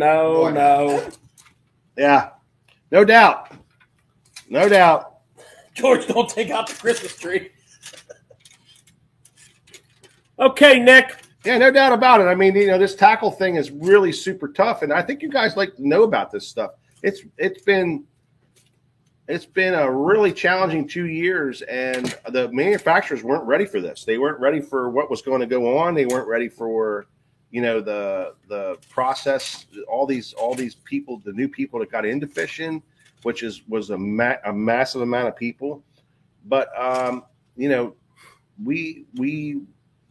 Yeah. No doubt. No doubt. George, don't take out the Christmas tree. Okay, Nick. Yeah, no doubt about it. I mean, this tackle thing is really super tough, and I think you guys like to know about this stuff. It's been a really challenging 2 years, and the manufacturers weren't ready for this. They weren't ready for what was going to go on. They weren't ready for the process. All these people, the new people that got into fishing, which was a massive amount of people. But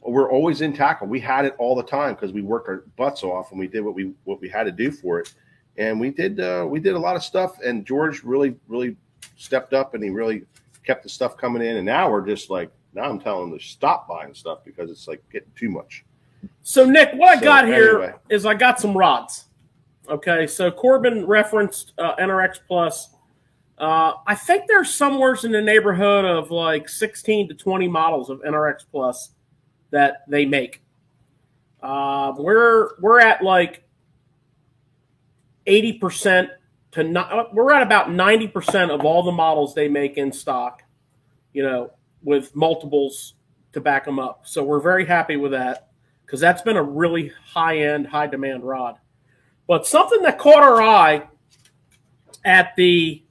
we're always in tackle. We had it all the time because we worked our butts off and we did what we had to do for it. And we did a lot of stuff. And George really, really stepped up and he really kept the stuff coming in. And now we're just like, now I'm telling them to stop buying stuff because it's like getting too much. So, Nick, what I got here anyway. is I got some rods. Okay, so Corbin referenced NRX Plus. I think there's somewhere in the neighborhood of like 16 to 20 models of NRX Plus that they make. We're at like 80% to not. We're at about 90% of all the models they make in stock. With multiples to back them up. So we're very happy with that because that's been a really high-end, high-demand rod. But something that caught our eye at the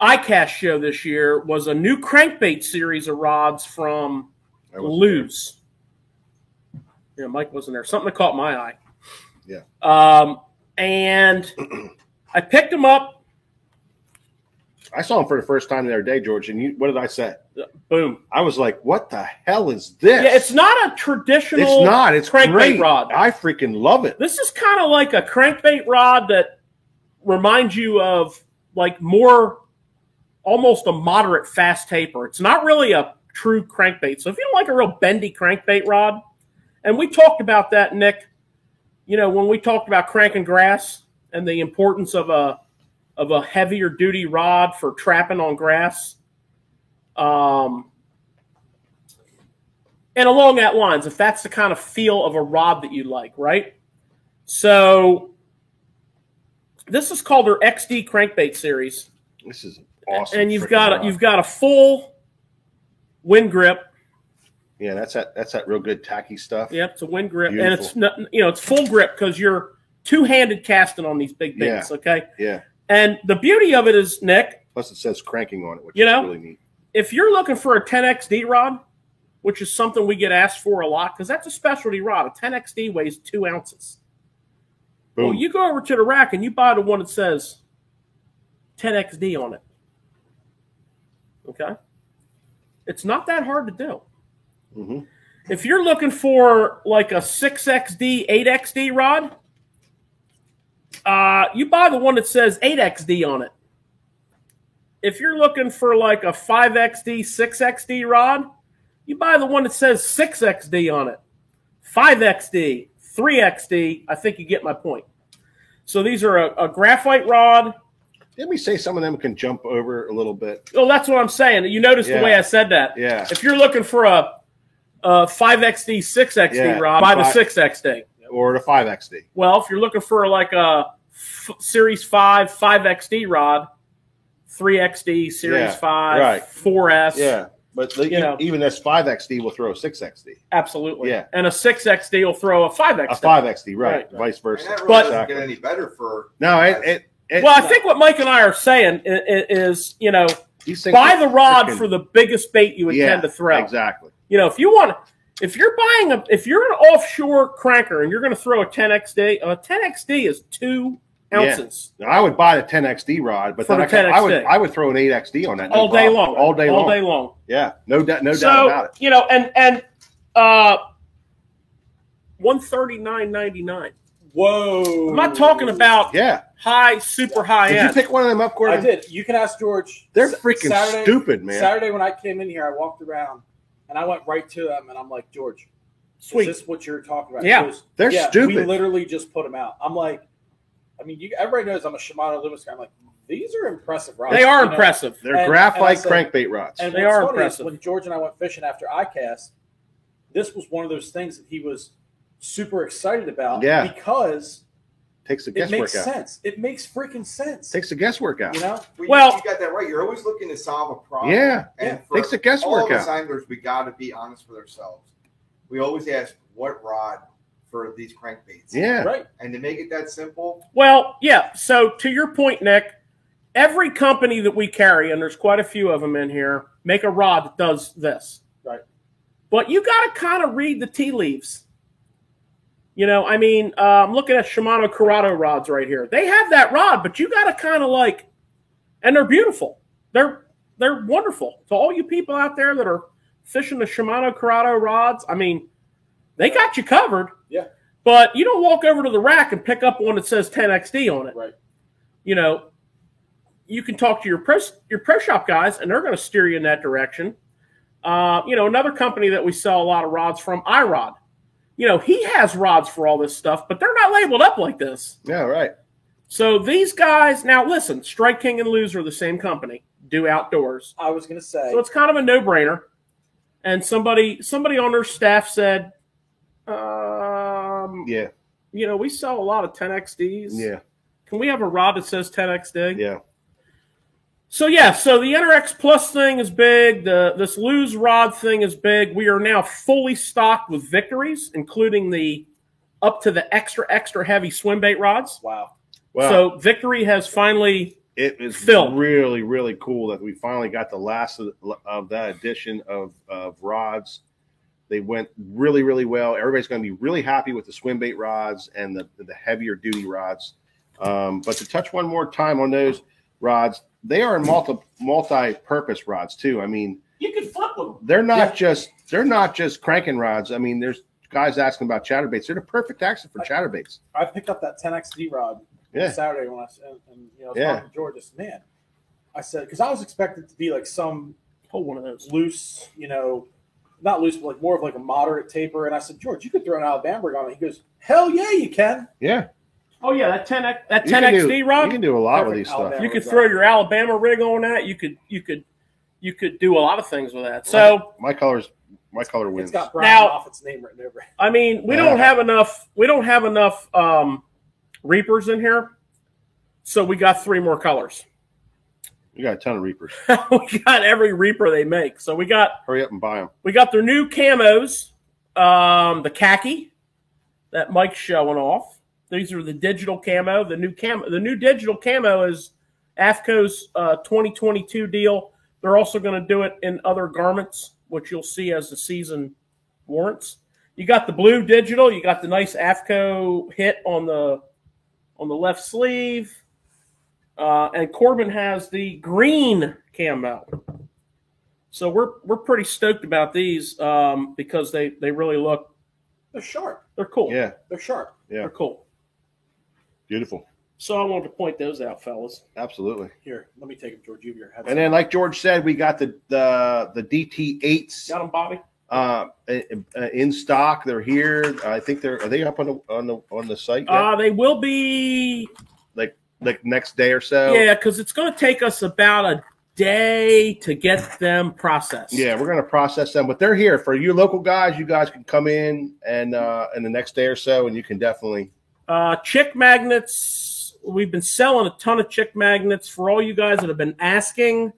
ICAST show this year was a new crankbait series of rods from Lew's. Yeah, Mike wasn't there. Something that caught my eye. Yeah. And I picked them up. I saw him for the first time the other day, George, and what did I say? Boom. I was like, what the hell is this? Yeah, it's not a traditional It's not. It's crankbait great. rod. I freaking love it. This is kind of like a crankbait rod that reminds you of like more almost a moderate fast taper. It's not really a true crankbait. So if you don't like a real bendy crankbait rod, and we talked about that, Nick, when we talked about cranking grass and the importance of a heavier duty rod for trapping on grass. And along that lines, if that's the kind of feel of a rod that you like, right? So this is called their XD crankbait series. This is awesome. And you've got a full wind grip. Yeah, that's that real good tacky stuff. Yep, it's a wind grip. Beautiful. And it's not, it's full grip because you're two-handed casting on these big baits, okay? Yeah. And the beauty of it is, Nick. Plus, it says cranking on it, which is really neat. If you're looking for a 10XD rod, which is something we get asked for a lot, because that's a specialty rod. A 10XD weighs 2 ounces. Boom. Well, you go over to the rack and you buy the one that says 10XD on it. Okay? It's not that hard to do. Mm-hmm. If you're looking for like a 6XD, 8XD rod, you buy the one that says 8XD on it. If you're looking for like a 5XD, 6XD rod, you buy the one that says 6XD on it. 5XD, 3XD, I think you get my point. So these are a graphite rod. Didn't we say some of them can jump over a little bit? Oh, that's what I'm saying. You noticed the way I said that. Yeah. If you're looking for a 5XD, 6XD rod, buy the 6XD. Or the 5XD. Well, if you're looking for like a Series 5, 5XD rod, 3XD, Series 5, right. 4S. Yeah. But even this 5XD will throw a 6XD. Absolutely. Yeah. And a 6XD will throw a 5XD. A 5XD, right. Vice versa. And that really But- doesn't get any better for. No, Well, I think what Mike and I are saying is, these things buy are the rod freaking- for the biggest bait you intend to throw. Exactly. If you're an offshore cranker and you're going to throw a 10XD, a 10XD is 2 ounces. Now, I would buy the 10XD rod, but For then the I would throw an 8XD on that. No all day problem. long. All day long. All day long. Yeah. No doubt about it. And $139.99. Whoa. I'm not talking about Yeah. super high Did end. you pick one of them up, Gordon? I did. You can ask George. They're freaking stupid, man. Saturday when I came in here, I walked around and I went right to them and I'm like, George, Sweet. is this what you're talking about? Yeah. He goes, They're stupid. We literally just put them out. I'm like, everybody knows I'm a Shimano Loomis guy. I'm like, these are impressive rods. They are You know? impressive. They're And graphite I said- crankbait rods. And They what's are funny is impressive. when George and I went fishing after ICAST, this was one of those things that he was super excited about. Yeah. Because Takes the it guesswork makes out. sense. It makes freaking sense. Takes the guesswork out. You know? Well- you got that right. You're always looking to solve a problem. Yeah. And for Takes the guesswork all of us out. anglers, we got to be honest with ourselves. We always ask, what rod for these crankbaits? Yeah. Right. And to make it that simple, Well, yeah. So to your point, Nick, every company that we carry, and there's quite a few of them in here, make a rod that does this. Right. But you got to kind of read the tea leaves. I'm looking at Shimano Corrado rods right here. They have that rod, but you got to kind of and they're beautiful. They're wonderful. To all you people out there that are fishing the Shimano Corrado rods, they got you covered. Yeah. But you don't walk over to the rack and pick up one that says 10XD on it. Right. You can talk to your pro shop guys, and they're going to steer you in that direction. Another company that we sell a lot of rods from, iRod. He has rods for all this stuff, but they're not labeled up like this. Yeah, right. So these guys, now listen, Strike King and Lew's are the same company, do outdoors. I was going to say. So it's kind of a no-brainer. And somebody on their staff said, Yeah. we sell a lot of 10XDs. Yeah. Can we have a rod that says 10XD? Yeah. So the NRX Plus thing is big. This Lose rod thing is big. We are now fully stocked with Victories, including the up to the extra heavy swim bait rods. Wow. Well, So Victory has finally it is filled. really, really cool that we finally got the last of that edition of rods. They went really, really well. Everybody's going to be really happy with the swim bait rods and the heavier duty rods. But to touch one more time on those rods, they are multi-purpose rods too. I mean, You can flip with them. they're not just cranking rods. I mean, there's guys asking about chatterbaits. They're the perfect accent for chatterbaits. I picked up that 10XD rod Yeah. Saturday when I was Yeah. talking to George. I said, man, I said, because I was expecting it to be like some Hold one of those. loose, not loose, but like more of like a moderate taper. And I said, George, you could throw an Alabama rig on it. He goes, hell yeah, you can. Yeah. Oh yeah, that 10XD You rod. can do a lot with Perfect these stuff. Alabama. You could throw your Alabama rig on that. You could do a lot of things with that. So my color wins. It's got Brian Now- Moffitt's name written over it. I mean, we don't have enough. We don't have enough Reapers in here, so we got 3 more colors. You got a ton of Reapers. We got every Reaper they make. So we got Hurry up and buy them. their new camos, the khaki that Mike's showing off. These are the digital camo. The new digital camo is AFCO's 2022 deal. They're also going to do it in other garments, which you'll see as the season warrants. You got the blue digital. You got the nice AFCO hit on the left sleeve. And Corbin has the green camo. So we're pretty stoked about these because they really look. They're sharp. They're cool. Yeah. They're sharp. Yeah. They're cool. Beautiful. So I wanted to point those out, fellas. Absolutely. Here, let me take them, George. You have your head. And then, like George said, we got the DT8s Got them, Bobby? in stock. They're here. I think are they up on the site yet? They will be. Like next day or so. Yeah, because it's going to take us about a day to get them processed. Yeah, we're going to process them, but they're here for you local guys. You guys can come in and in the next day or so, and you can definitely. Chick magnets. We've been selling a ton of chick magnets for all you guys that have been asking.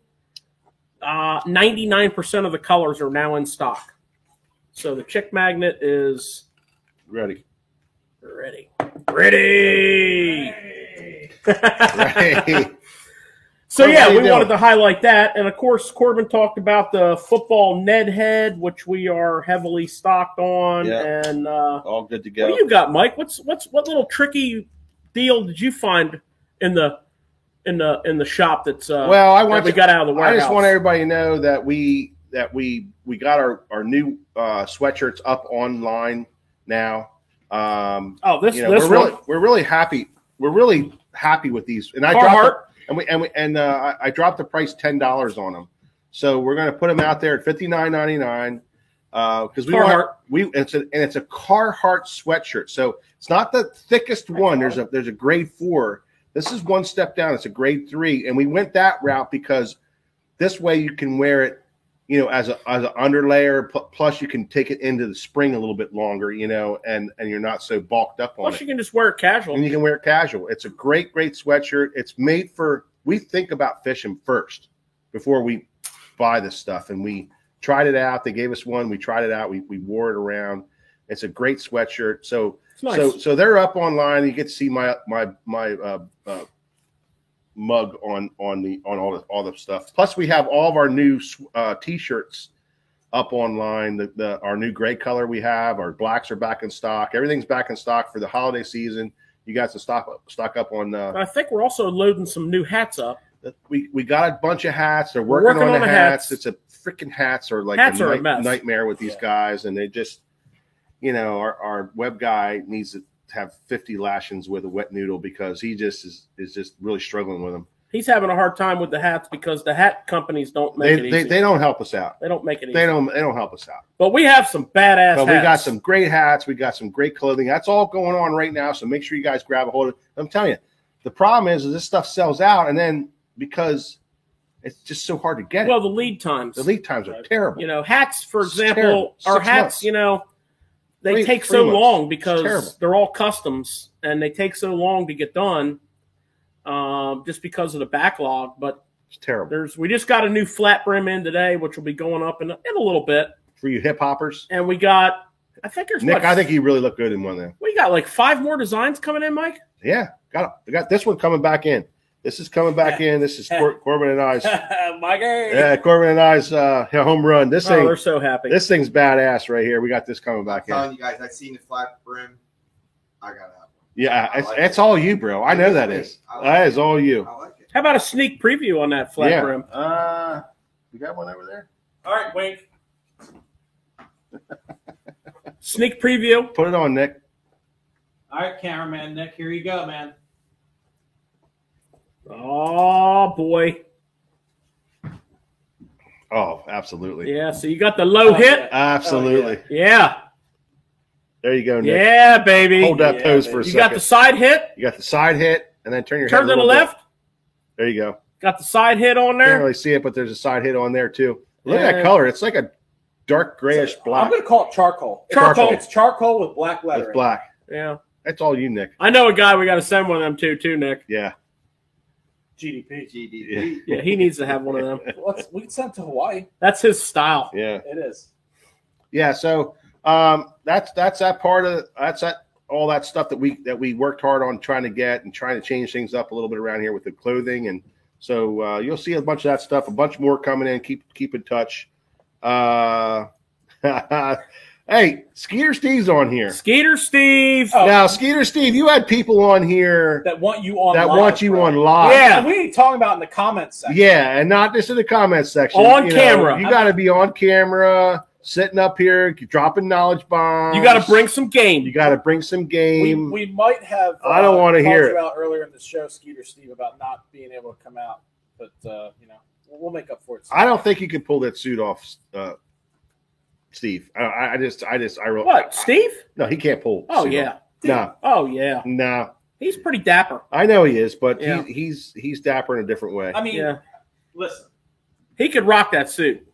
99% of the colors are now in stock. So the chick magnet is Ready. ready. Right. So Well, yeah, how you we doing? wanted to highlight that, and of course, Corbin talked about the football Ned head, which we are heavily stocked on. Yeah. And All good to go. what do you got, Mike? What little tricky deal did you find in the shop that's Well, that we got out of the warehouse? I just want everybody to know that we got our new sweatshirts up online now. this we're really happy. We're really happy with these. And I Carhartt. I dropped the price $10 on them. So we're going to put them out there at $59.99 because it's a Carhartt sweatshirt. So it's not the thickest one. There's a grade 4. This is one step down. It's a grade 3, and we went that route because this way you can wear it, as an underlayer. Plus, you can take it into the spring a little bit longer, and you're not so bulked up on it. Plus, you can just wear it casual. And you can wear it casual. It's a great sweatshirt. It's made for. We think about fishing first before we buy this stuff, and we tried it out. They gave us one. We tried it out. We wore it around. It's a great sweatshirt. So It's nice. so they're up online. You get to see my mug on all the stuff. Plus, we have all of our new t-shirts up online. Our new gray color we have. Our blacks are back in stock. Everything's back in stock for the holiday season. You guys can stock up on. I think we're also loading some new hats up. We got a bunch of hats. They're working on the hats. It's a freaking hats are like a mess. Nightmare with these guys, and they just, our web guy needs to have 50 lashings with a wet noodle because he just is just really struggling with them. He's having a hard time with the hats because the hat companies don't make it easy. They don't help us out. They don't make it easy. They don't help us out. But we have some badass But hats. we got some great hats. We got some great clothing. That's all going on right now. So make sure you guys grab a hold of it. I'm telling you, the problem is this stuff sells out, and then because it's just so hard to get it. Well, the lead times. The lead times are terrible. Hats, for It's example, terrible. our 6 hats, months. they take 3 so months. long It's terrible. because they're all customs and they take so long to get done just because of the backlog. But It's terrible. we just got a new flat brim in today, which will be going up in a little bit. For you hip hoppers. And we got, I think there's Nick, I think you really look good in one of them. we got like 5 more designs coming in, Mike. Yeah. We got this one coming back in. This is coming back in. This is Corbin and I's. Mike. Yeah, Corbin and I's home run. This Oh, thing, they're so happy. this thing's badass right here. We got this coming back I'm in. telling you guys, I've seen the flat brim. I got to have one. Yeah, I like it's it. all you, bro. I know that is. I like That it. is all you. I like it. How about a sneak preview on that flat Yeah. brim? You got one over there? All right, Wink. Sneak preview. Put it on, Nick. All right, cameraman Nick, here you go, man. Oh, boy. Oh, absolutely. Yeah, so you got the low hit. Absolutely. Yeah. There you go, Nick. Yeah, baby. Hold that Yeah, pose for a You second. got the side hit. You got the side hit, and then turn your Turn head to a the little bit. left. There you go. Got the side hit on Can't there. really see it, but there's a side hit on there too. Look at Yeah. that color. It's like a dark grayish I'm black. going to call it charcoal. Charcoal. It's charcoal with black lettering. It's black. Yeah. That's all you, Nick. I know a guy we got to send one of them to, too, Nick. Yeah. GDP. GDP. Yeah, he needs to have one of them. We can send it to Hawaii. That's his style. Yeah. It is. Yeah. So that's that part of all that stuff that we worked hard on trying to get and trying to change things up a little bit around here with the clothing, and so you'll see a bunch of that stuff, a bunch more coming in. Keep in touch. Hey, Skeeter Steve's on here. Skeeter Steve. Oh. Now, Skeeter Steve, you had people on here That want you on that live, want you bro. on live. Yeah. And we ain't talking about in the comments section. Yeah, and not just in the comments section. On You know, camera. you got to be on camera, sitting up here, dropping knowledge bombs. You got to bring some game. You got to bring some game. We might have. I don't wanna called hear you it. out earlier in the show, Skeeter Steve, about not being able to come out, but we'll make up for it. I don't think you can pull that suit off, Steve. I wrote. What, Steve? No, he can't pull. Oh, suit yeah. off. No, Oh, yeah. no. He's pretty dapper. I know he is, but Yeah. he's dapper in a different way. I mean, Yeah. listen. He could rock that suit.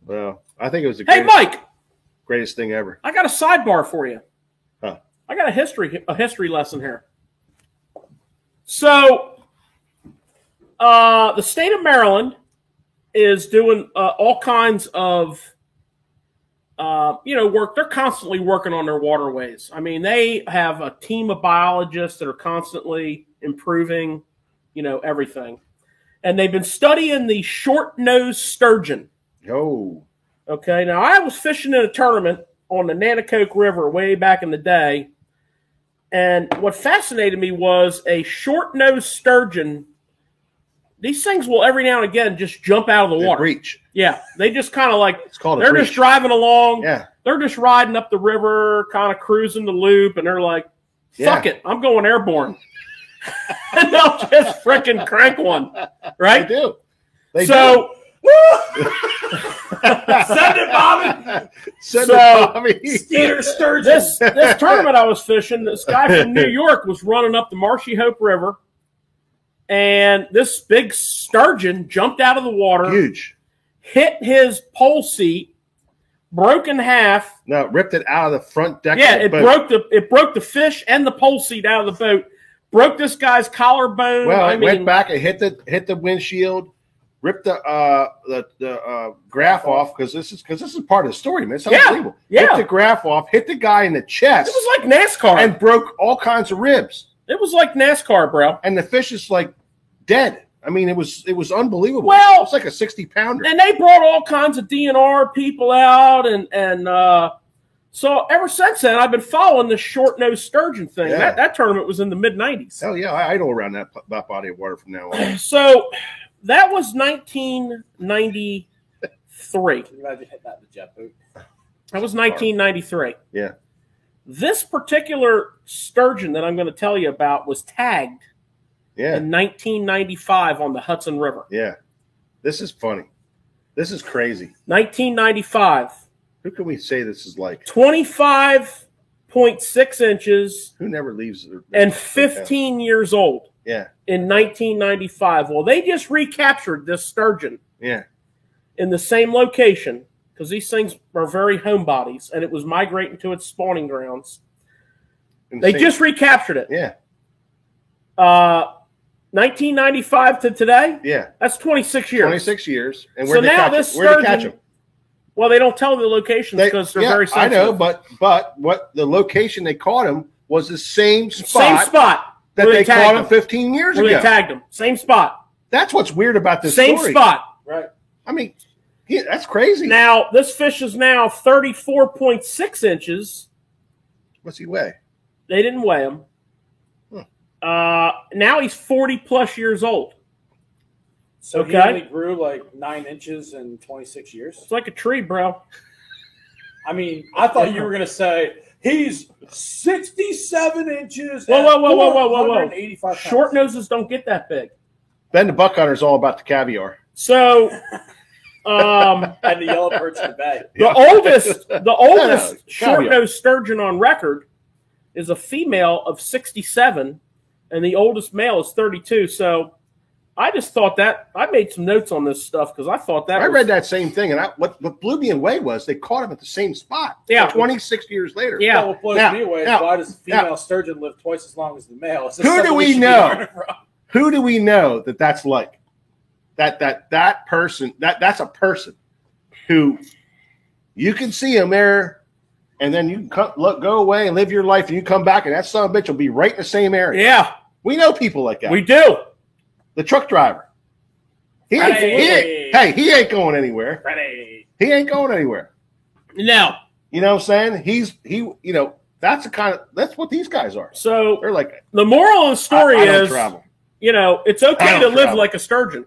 Well, I think it was the Hey, Mike, greatest thing ever. I got a sidebar for you. Huh. I got a history lesson here. So, the state of Maryland is doing all kinds of, work. They're constantly working on their waterways. I mean, they have a team of biologists that are constantly improving, everything. And they've been studying the short-nosed sturgeon. Oh, Okay, now I was fishing in a tournament on the Nanticoke River way back in the day, and what fascinated me was a short-nosed sturgeon. These things will every now and again just jump out of the they water. breach. Yeah, they just kind of like It's called a they're breach. just driving along. Yeah, They're just riding up the river, kind of cruising the loop, and they're like, "Fuck it, I'm going airborne," and they'll just frickin' crank one, they right? do. They So. Send it, Bobby. Send So- it, Bobby. Skeeter Sturgeon. this tournament I was fishing, this guy from New York was running up the Marshy Hope River, and this big sturgeon jumped out of the water, Huge. hit his pole seat, broke in half. No, it ripped it out of the front deck. Yeah, of the it boat. broke the fish and the pole seat out of the boat. Broke this guy's collarbone. Well, I it mean, went back. It hit the windshield, ripped the graph off because this is part of the story, man. It's Yeah, unbelievable. yeah. Hit the graph off, hit the guy in the chest, It was like NASCAR. and broke all kinds of ribs. It was like NASCAR, bro. And the fish is like dead. I mean, it was unbelievable. Well- it was like a 60-pounder. And they brought all kinds of DNR people out, and so ever since then, I've been following this short-nosed sturgeon thing. Yeah. That tournament was in the mid-'90s. Hell yeah, I idle around that body of water from now on. So that was 1993. Can you imagine hitting that in the jet boat? That was 1993. Yeah. This particular sturgeon that I'm going to tell you about was tagged Yeah, in 1995 on the Hudson River. yeah. This is funny. This is crazy. 1995, Who can we say this is like? 25.6 inches Who never leaves? and 15 years old. Yeah, In 1995. Well, they just recaptured this sturgeon yeah. in the same location because these things are very homebodies, and it was migrating to its spawning grounds. They Insane. just recaptured it. Yeah, 1995 to today, Yeah, that's 26 years. 26 years. And So where'd they now catch this him? Where'd they catch sturgeon- him? Well, they don't tell the locations because they're very I sensitive. know, but what the location they caught him was the same Same spot spot that where they tagged caught him 15 years where ago. they tagged him. Same spot. That's what's weird about this Same story. spot. Right. I mean, that's crazy. Now, this fish is now 34.6 inches. What's he weigh? They didn't weigh him. Now he's 40-plus years old. So he Okay. only grew like 9 inches in 26 years. It's like a tree, bro. I mean, I thought you were going to say he's 67 inches. Whoa, and whoa, whoa, whoa, whoa, whoa, whoa. 485 pounds. Short noses don't get that big. Ben the Buck Hunter is all about the caviar. So, And the yellow perch in the bay. the oldest caviar. short-nosed sturgeon on record is a female of 67, and the oldest male is 32. So, I just thought that I made some notes on this stuff because I thought that I was, read that same thing, and what blew me away was they caught him at the same spot. Yeah. 26 years later. Yeah. What blows Now- me away is now- why does the female sturgeon live twice as long as the male? Is this Who do something we should be know? learning from? Who do we know that's like? That person that's a person who you can see him there, and then you go away and live your life, and you come back, and that son of a bitch will be right in the same area. Yeah, We know people like that. we do. The truck driver. He ain't going anywhere. Ready. He ain't going anywhere. Now, You know what I'm saying? That's what these guys are. so They're like, the moral of the story I don't is, travel. It's okay I to don't live travel. like a sturgeon.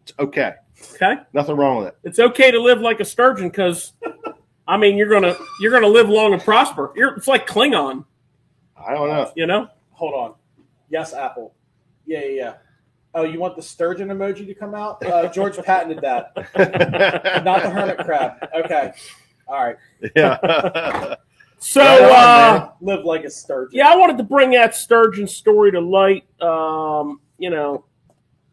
It's okay. Okay, Nothing wrong with it. it's okay to live like a sturgeon because, I mean, you're gonna live long and prosper. It's like Klingon, I don't know. you know. Hold on. Yes, Apple. Yeah. Oh, you want the sturgeon emoji to come out? George patented that. Not the hermit crab. Okay. All right. Yeah. So, Right on, man. Live like a sturgeon. yeah, I wanted to bring that sturgeon story to light,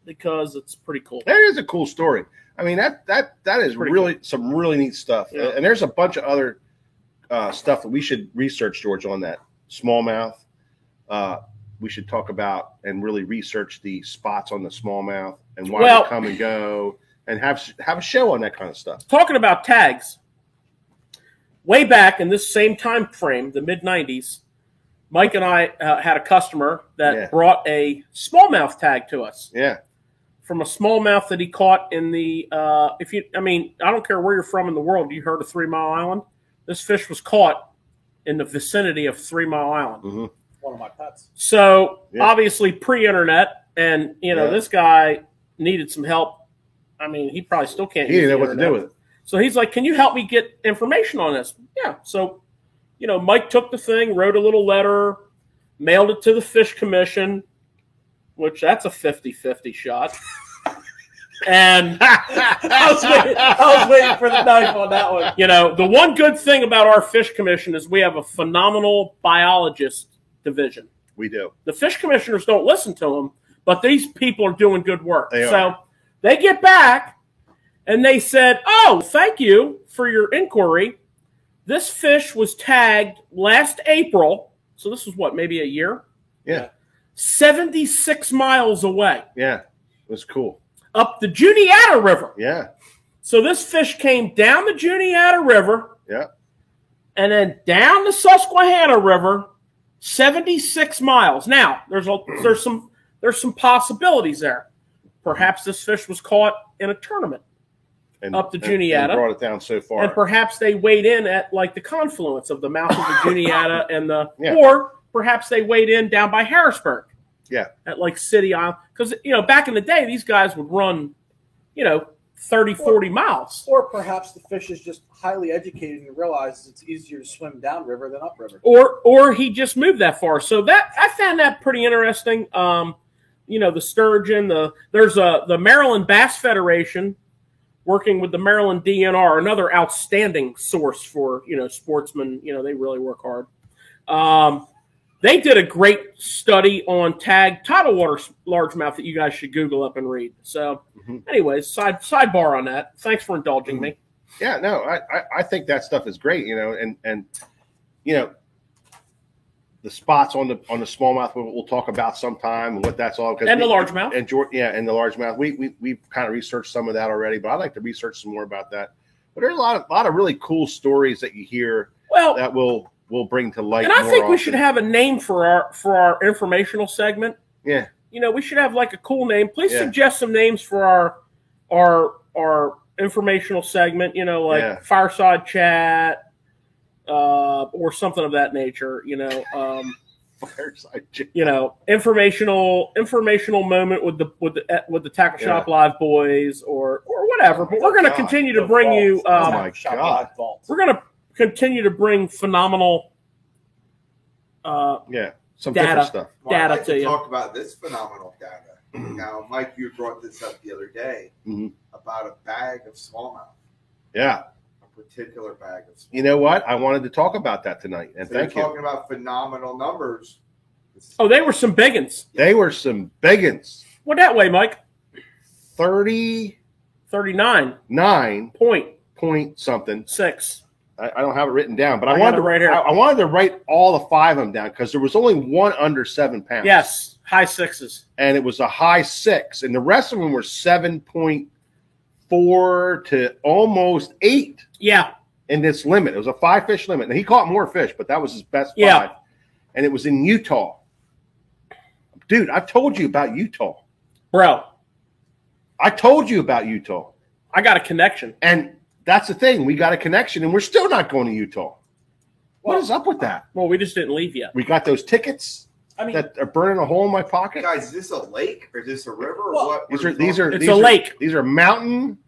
because it's pretty cool. That is a cool story. I mean, that is Pretty really some really neat stuff. Yeah. And there's a bunch of other stuff that we should research, George, on that smallmouth. We should talk about and really research the spots on the smallmouth and why Well- they come and go, and have a show on that kind of stuff. Talking about tags, way back in this same time frame, the mid '90s, Mike and I had a customer that Yeah. brought a smallmouth tag to us Yeah. from a smallmouth that he caught in the. I don't care where you're from in the world. You heard of 3 Mile Island? This fish was caught in the vicinity of 3 Mile Island. Mm-hmm. One of my pets. So Yeah. obviously pre-internet, and Yeah. this guy needed some help. I mean, he probably still can't. He use didn't know the what to do internet. with it. So he's like, "Can you help me get information on this?" Yeah. So, Mike took the thing, wrote a little letter, mailed it to the Fish Commission, which that's a 50-50 shot. And I was waiting for the knife on that one. the one good thing about our Fish Commission is we have a phenomenal biologist division. We do. The fish commissioners don't listen to them, but these people are doing good work. They So are. they get back and they said, "Oh, thank you for your inquiry. This fish was tagged last April." So this was maybe a year? Yeah. 76 miles away Yeah. It was cool. up the Juniata River. Yeah. So this fish came down the Juniata River Yeah. and then down the Susquehanna River, 76 miles. Now, there's some possibilities there. Perhaps this fish was caught in a tournament, And, Up the and Juniata. brought it down so far. and perhaps they weighed in at like the confluence of the mouth of the Juniata and Yeah. or perhaps they weighed in down by Harrisburg. Yeah. At like City Island, because back in the day, these guys would run, 30, 40 miles. Or perhaps the fish is just highly educated and realizes it's easier to swim downriver than upriver. Or he just moved that far. So that I found that pretty interesting. The sturgeon, there's the Maryland Bass Federation working with the Maryland DNR, another outstanding source for, sportsmen. They really work hard. They did a great study on tag tidal water largemouth that you guys should Google up and read. So anyways, sidebar on that. Thanks for indulging me. Yeah, no, I think that stuff is great, and the the spots on the smallmouth we'll talk about sometime and what that's all. And the largemouth. And the largemouth. We've kind of researched some of that already, but I'd like to research some more about that. But there's a lot of really cool stories that you hear that we'll bring to light. And I think often. we should have a name for our informational segment. Yeah. We should have like a cool name. Please suggest some names for our informational segment, fireside chat, or something of that nature, fireside chat. Informational moment with the Tackle Shop Live boys or whatever. But we're going to continue to bring you. Oh my God! We're going to continue to bring phenomenal. Some data, different stuff. Well, I'd like to to you. talk about this phenomenal data. Now, Mike, you brought this up the other day about a bag of smallmouth. Yeah. A particular bag of smallmouth. You know what? I wanted to talk about that tonight, and thank you. Talking about phenomenal numbers. Oh, they were some big uns. They were some big uns. What that way, Mike? 39 point something. 6. I don't have it written down, but I wanted got it right here. I wanted to write all the 5 of them down because there was only one under 7 pounds. Yes, high 6s. And it was a high 6, and the rest of them were 7.4 to almost 8. Yeah. In this limit. It was a 5-fish limit. And he caught more fish, but that was his best 5. Yeah. And it was in Utah. Dude, I've told you about Utah. Bro. I told you about Utah. I got a connection. And that's the thing. We got a connection, and we're still not going to Utah. What is up with that? Well, we just didn't leave yet. We got those tickets that are burning a hole in my pocket. Guys, is this a lake or is this a river or what? These are it's a lake. These are mountain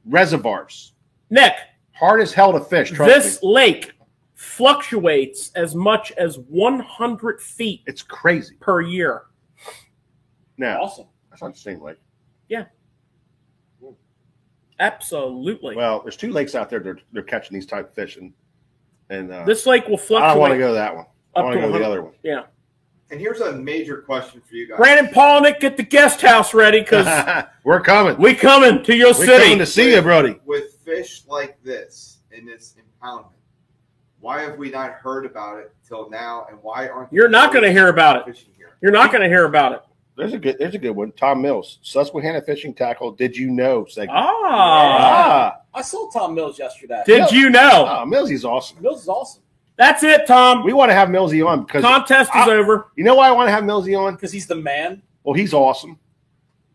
reservoirs. Nick. Hard as hell to fish. This lake fluctuates as much as 100 feet. It's crazy per year. Now, awesome. That's not the same lake. Yeah. Absolutely. Well, there's 2 lakes out there they're catching these type of fish, and this lake will fluctuate. I don't want to go to that one. I want to go to the other one. Yeah. And here's a major question for you guys. Brandon Polnick, get the guest house ready because we're coming. We coming to your city. We're coming to see you, Brody. With fish like this in this impoundment, why have we not heard about it till now? And why aren't you're not going to hear about it? Here? You're not going to hear about it. There's a good one. Tom Mills, Susquehanna Fishing Tackle. Did you know? Segment. I saw Tom Mills yesterday. Did you know? Oh, Millsy's awesome. Mills is awesome. That's it, Tom. We want to have Millsy on because contest is over. You know why I want to have Millsy on? Because he's the man. Well, he's awesome,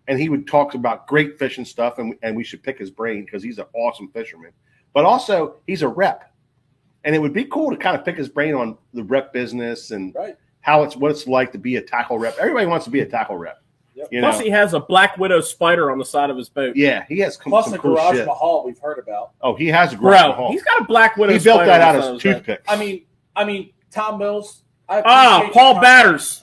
and he would talk about great fishing stuff, and we should pick his brain because he's an awesome fisherman. But also, he's a rep, and it would be cool to kind of pick his brain on the rep business and what it's like to be a tackle rep. Everybody wants to be a tackle rep. Yep. Plus, he has a Black Widow spider on the side of his boat. Yeah, he has plus some a cool Garage shit. Mahal we've heard about. Oh, he has a Garage Mahal. He's got a Black Widow. He built spider that out on the of side of his toothpicks. I mean, Tom Mills. Paul Batters.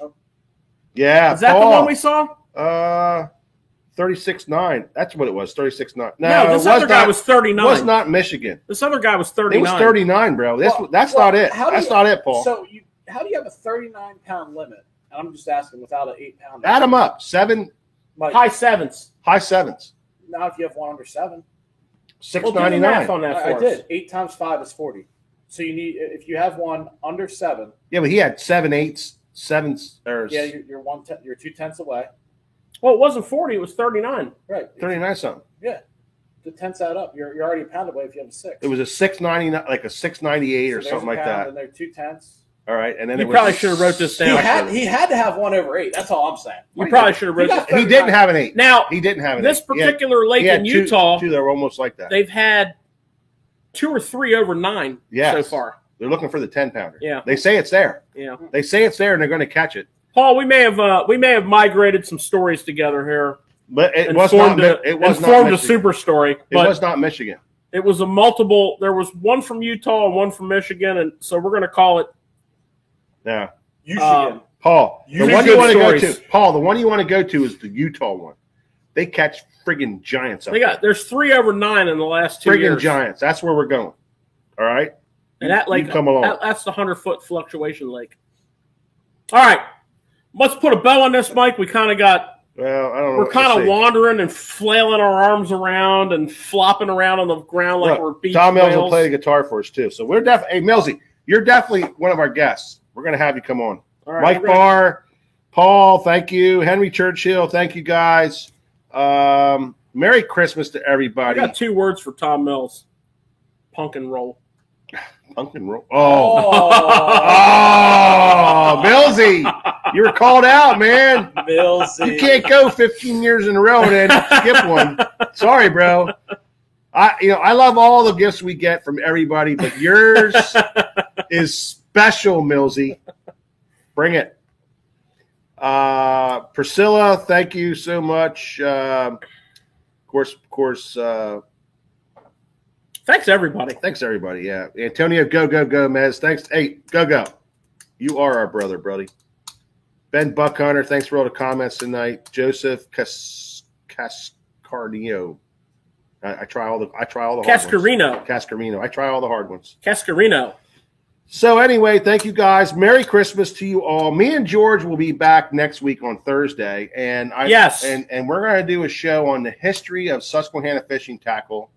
Yeah, is that Paul. the one we saw? 36.9. That's what it was. 36.9. No, this other guy was 39. It was not Michigan. This other guy was 39. It was 39, bro. That's not it. That's not it, Paul. So how do you have a 39-pound limit? And I'm just asking without an 8-pounder. Add them up. 7. High 7s. High 7s. Now if you have one under 7. $6.99 on that. I did. 8 times 5 is 40. So you need if you have one under 7. Yeah, but he had 7 8s, 7s. Yeah, you're 2/10 away. Well, it wasn't 40. It was 39. Right. 39 something. Yeah. The tenths add up. You're already a pound away if you have a 6. It was a 6.99, like a 6.98 or something like that. And they're 2/10. All right, and then you probably should have wrote this down. He had to have one over 8. That's all I'm saying. You probably should have wrote this. He didn't have an 8. Now he didn't have an 8. This particular lake in Utah, two that were almost like that. They've had 2 or 3 over 9 so far. They're looking for the 10-pounder. Yeah, they say it's there. Yeah, they say it's there, and they're going to catch it. Paul, we may have migrated some stories together here, but it was not. It was formed a super story. It was not Michigan. It was a multiple. There was one from Utah and one from Michigan, and so we're going to call it. Yeah, Paul, the one you want to go to. Paul, the one you want to go to is the Utah one. They catch friggin' giants. There's 3 over 9 in the last 2 years. Friggin' giants. That's where we're going. All right. And that lake, come along. That's the 100-foot fluctuation lake. All right, let's put a bow on this, Mike. We kind of got. Well, I don't know. We're kind of wandering and flailing our arms around and flopping around on the ground like we're beach Tom Mills whales. will play the guitar for us too. So we're definitely. Hey, Millsy, you're definitely one of our guests. We're going to have you come on. All right, Mike Barr, Paul, thank you. Henry Churchill, thank you guys. Merry Christmas to I everybody. got 2 words for Tom Mills. Punk and roll. Punk and roll. Oh, Oh, Millsy, you were called out, man. Millsy. You can't go 15 years in a row and then skip one. Sorry, bro. I love all the gifts we get from everybody, but yours is special, Millsy. Bring it. Priscilla, thank you so much. Of course. Thanks, everybody. Thanks, everybody. Yeah. Antonio, go, Gomez. Thanks. Hey, go. You are our brother, buddy. Ben Buckhunter, thanks for all the comments tonight. Joseph Cascarino. I try all the hard ones. Cascarino. I try all the hard ones. Cascarino. So anyway, thank you guys. Merry Christmas to you all. Me and George will be back next week on Thursday, and Yes. and we're going to do a show on the history of Susquehanna fishing tackle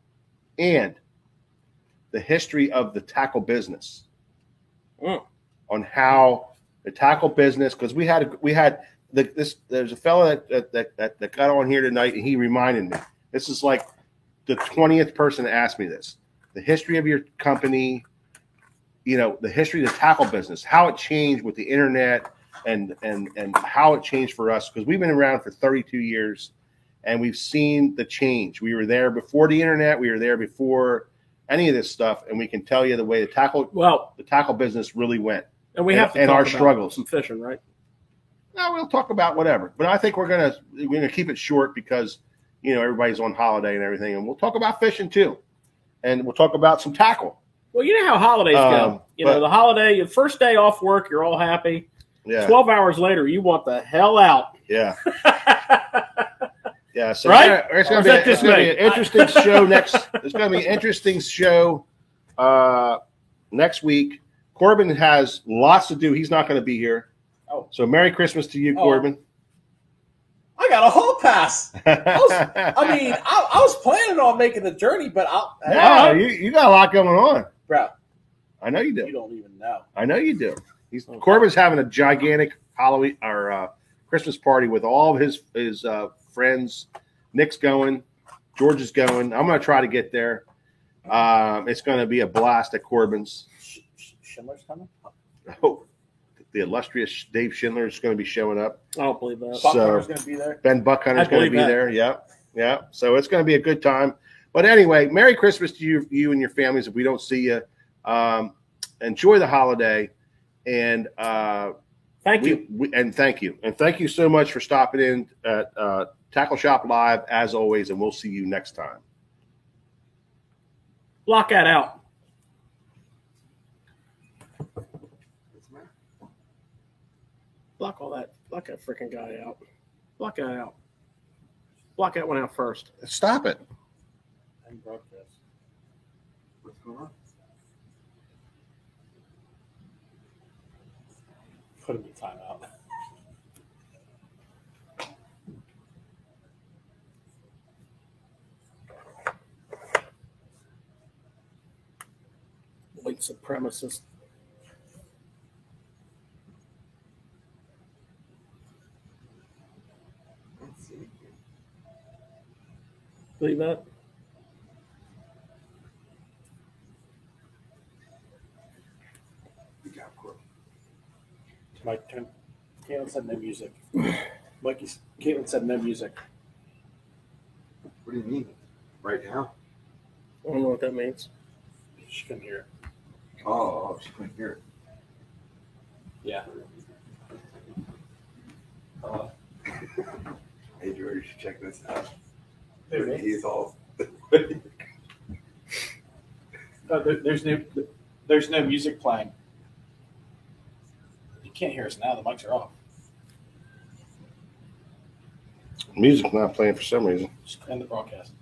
and the history of the tackle business. On how the tackle business, because there's a fellow that got on here tonight, and he reminded me. This is like the 20th person to ask me this. The history of your company, the history of the tackle business, how it changed with the internet, and how it changed for us, because we've been around for 32 years, and we've seen the change. We were there before the internet. We were there before any of this stuff, and we can tell you the way the tackle business really went. And we have to and talk our about struggles. some fishing, right? No, we'll talk about whatever, but I think we're gonna keep it short because everybody's on holiday and everything, and we'll talk about fishing too, and we'll talk about some tackle. Well, you know how holidays go. The holiday, your first day off work, you're all happy. Yeah. 12 hours later, you want the hell out. Yeah. Yeah. So Right? it's going to be an interesting show next. It's going to be an interesting show next week. Corbin has lots to do. He's not going to be here. Oh. So Merry Christmas to you, Corbin. I got a hall pass. I was planning on making the journey, but you got a lot going on. Bro, I know you do. you don't even know. I know you do. Corbin's having a gigantic Halloween or Christmas party with all of his friends. Nick's going. George is going. I'm going to try to get there. It's going to be a blast at Corbin's. Schindler's coming? Oh, the illustrious Dave Schindler is going to be showing up. I don't believe that. Buckhunter's going to be there. Ben Buckhunter's going to be that. there. Yeah. So it's going to be a good time. But anyway, Merry Christmas to you and your families. If we don't see you, enjoy the holiday, and Thank you. Thank you, and thank you so much for stopping in at Tackle Shop Live as always, and we'll see you next time. Block that out. Block all that. Block that freaking guy out. Block that out. Block that one out first. Stop it. And broadcast. What's going on? Put him in timeout. White supremacist. Let's see. Believe that? We got Corbin. Mike, Caitlin said no music. Caitlin said no music. What do you mean? Right now? I don't know what that means. She couldn't hear it. Oh, she couldn't hear it. Yeah. Hey, George, you should check this out. Dude, He's all. there's no music playing. You can't hear us now. The mics are off. Music's not playing for some reason. Just end the broadcast.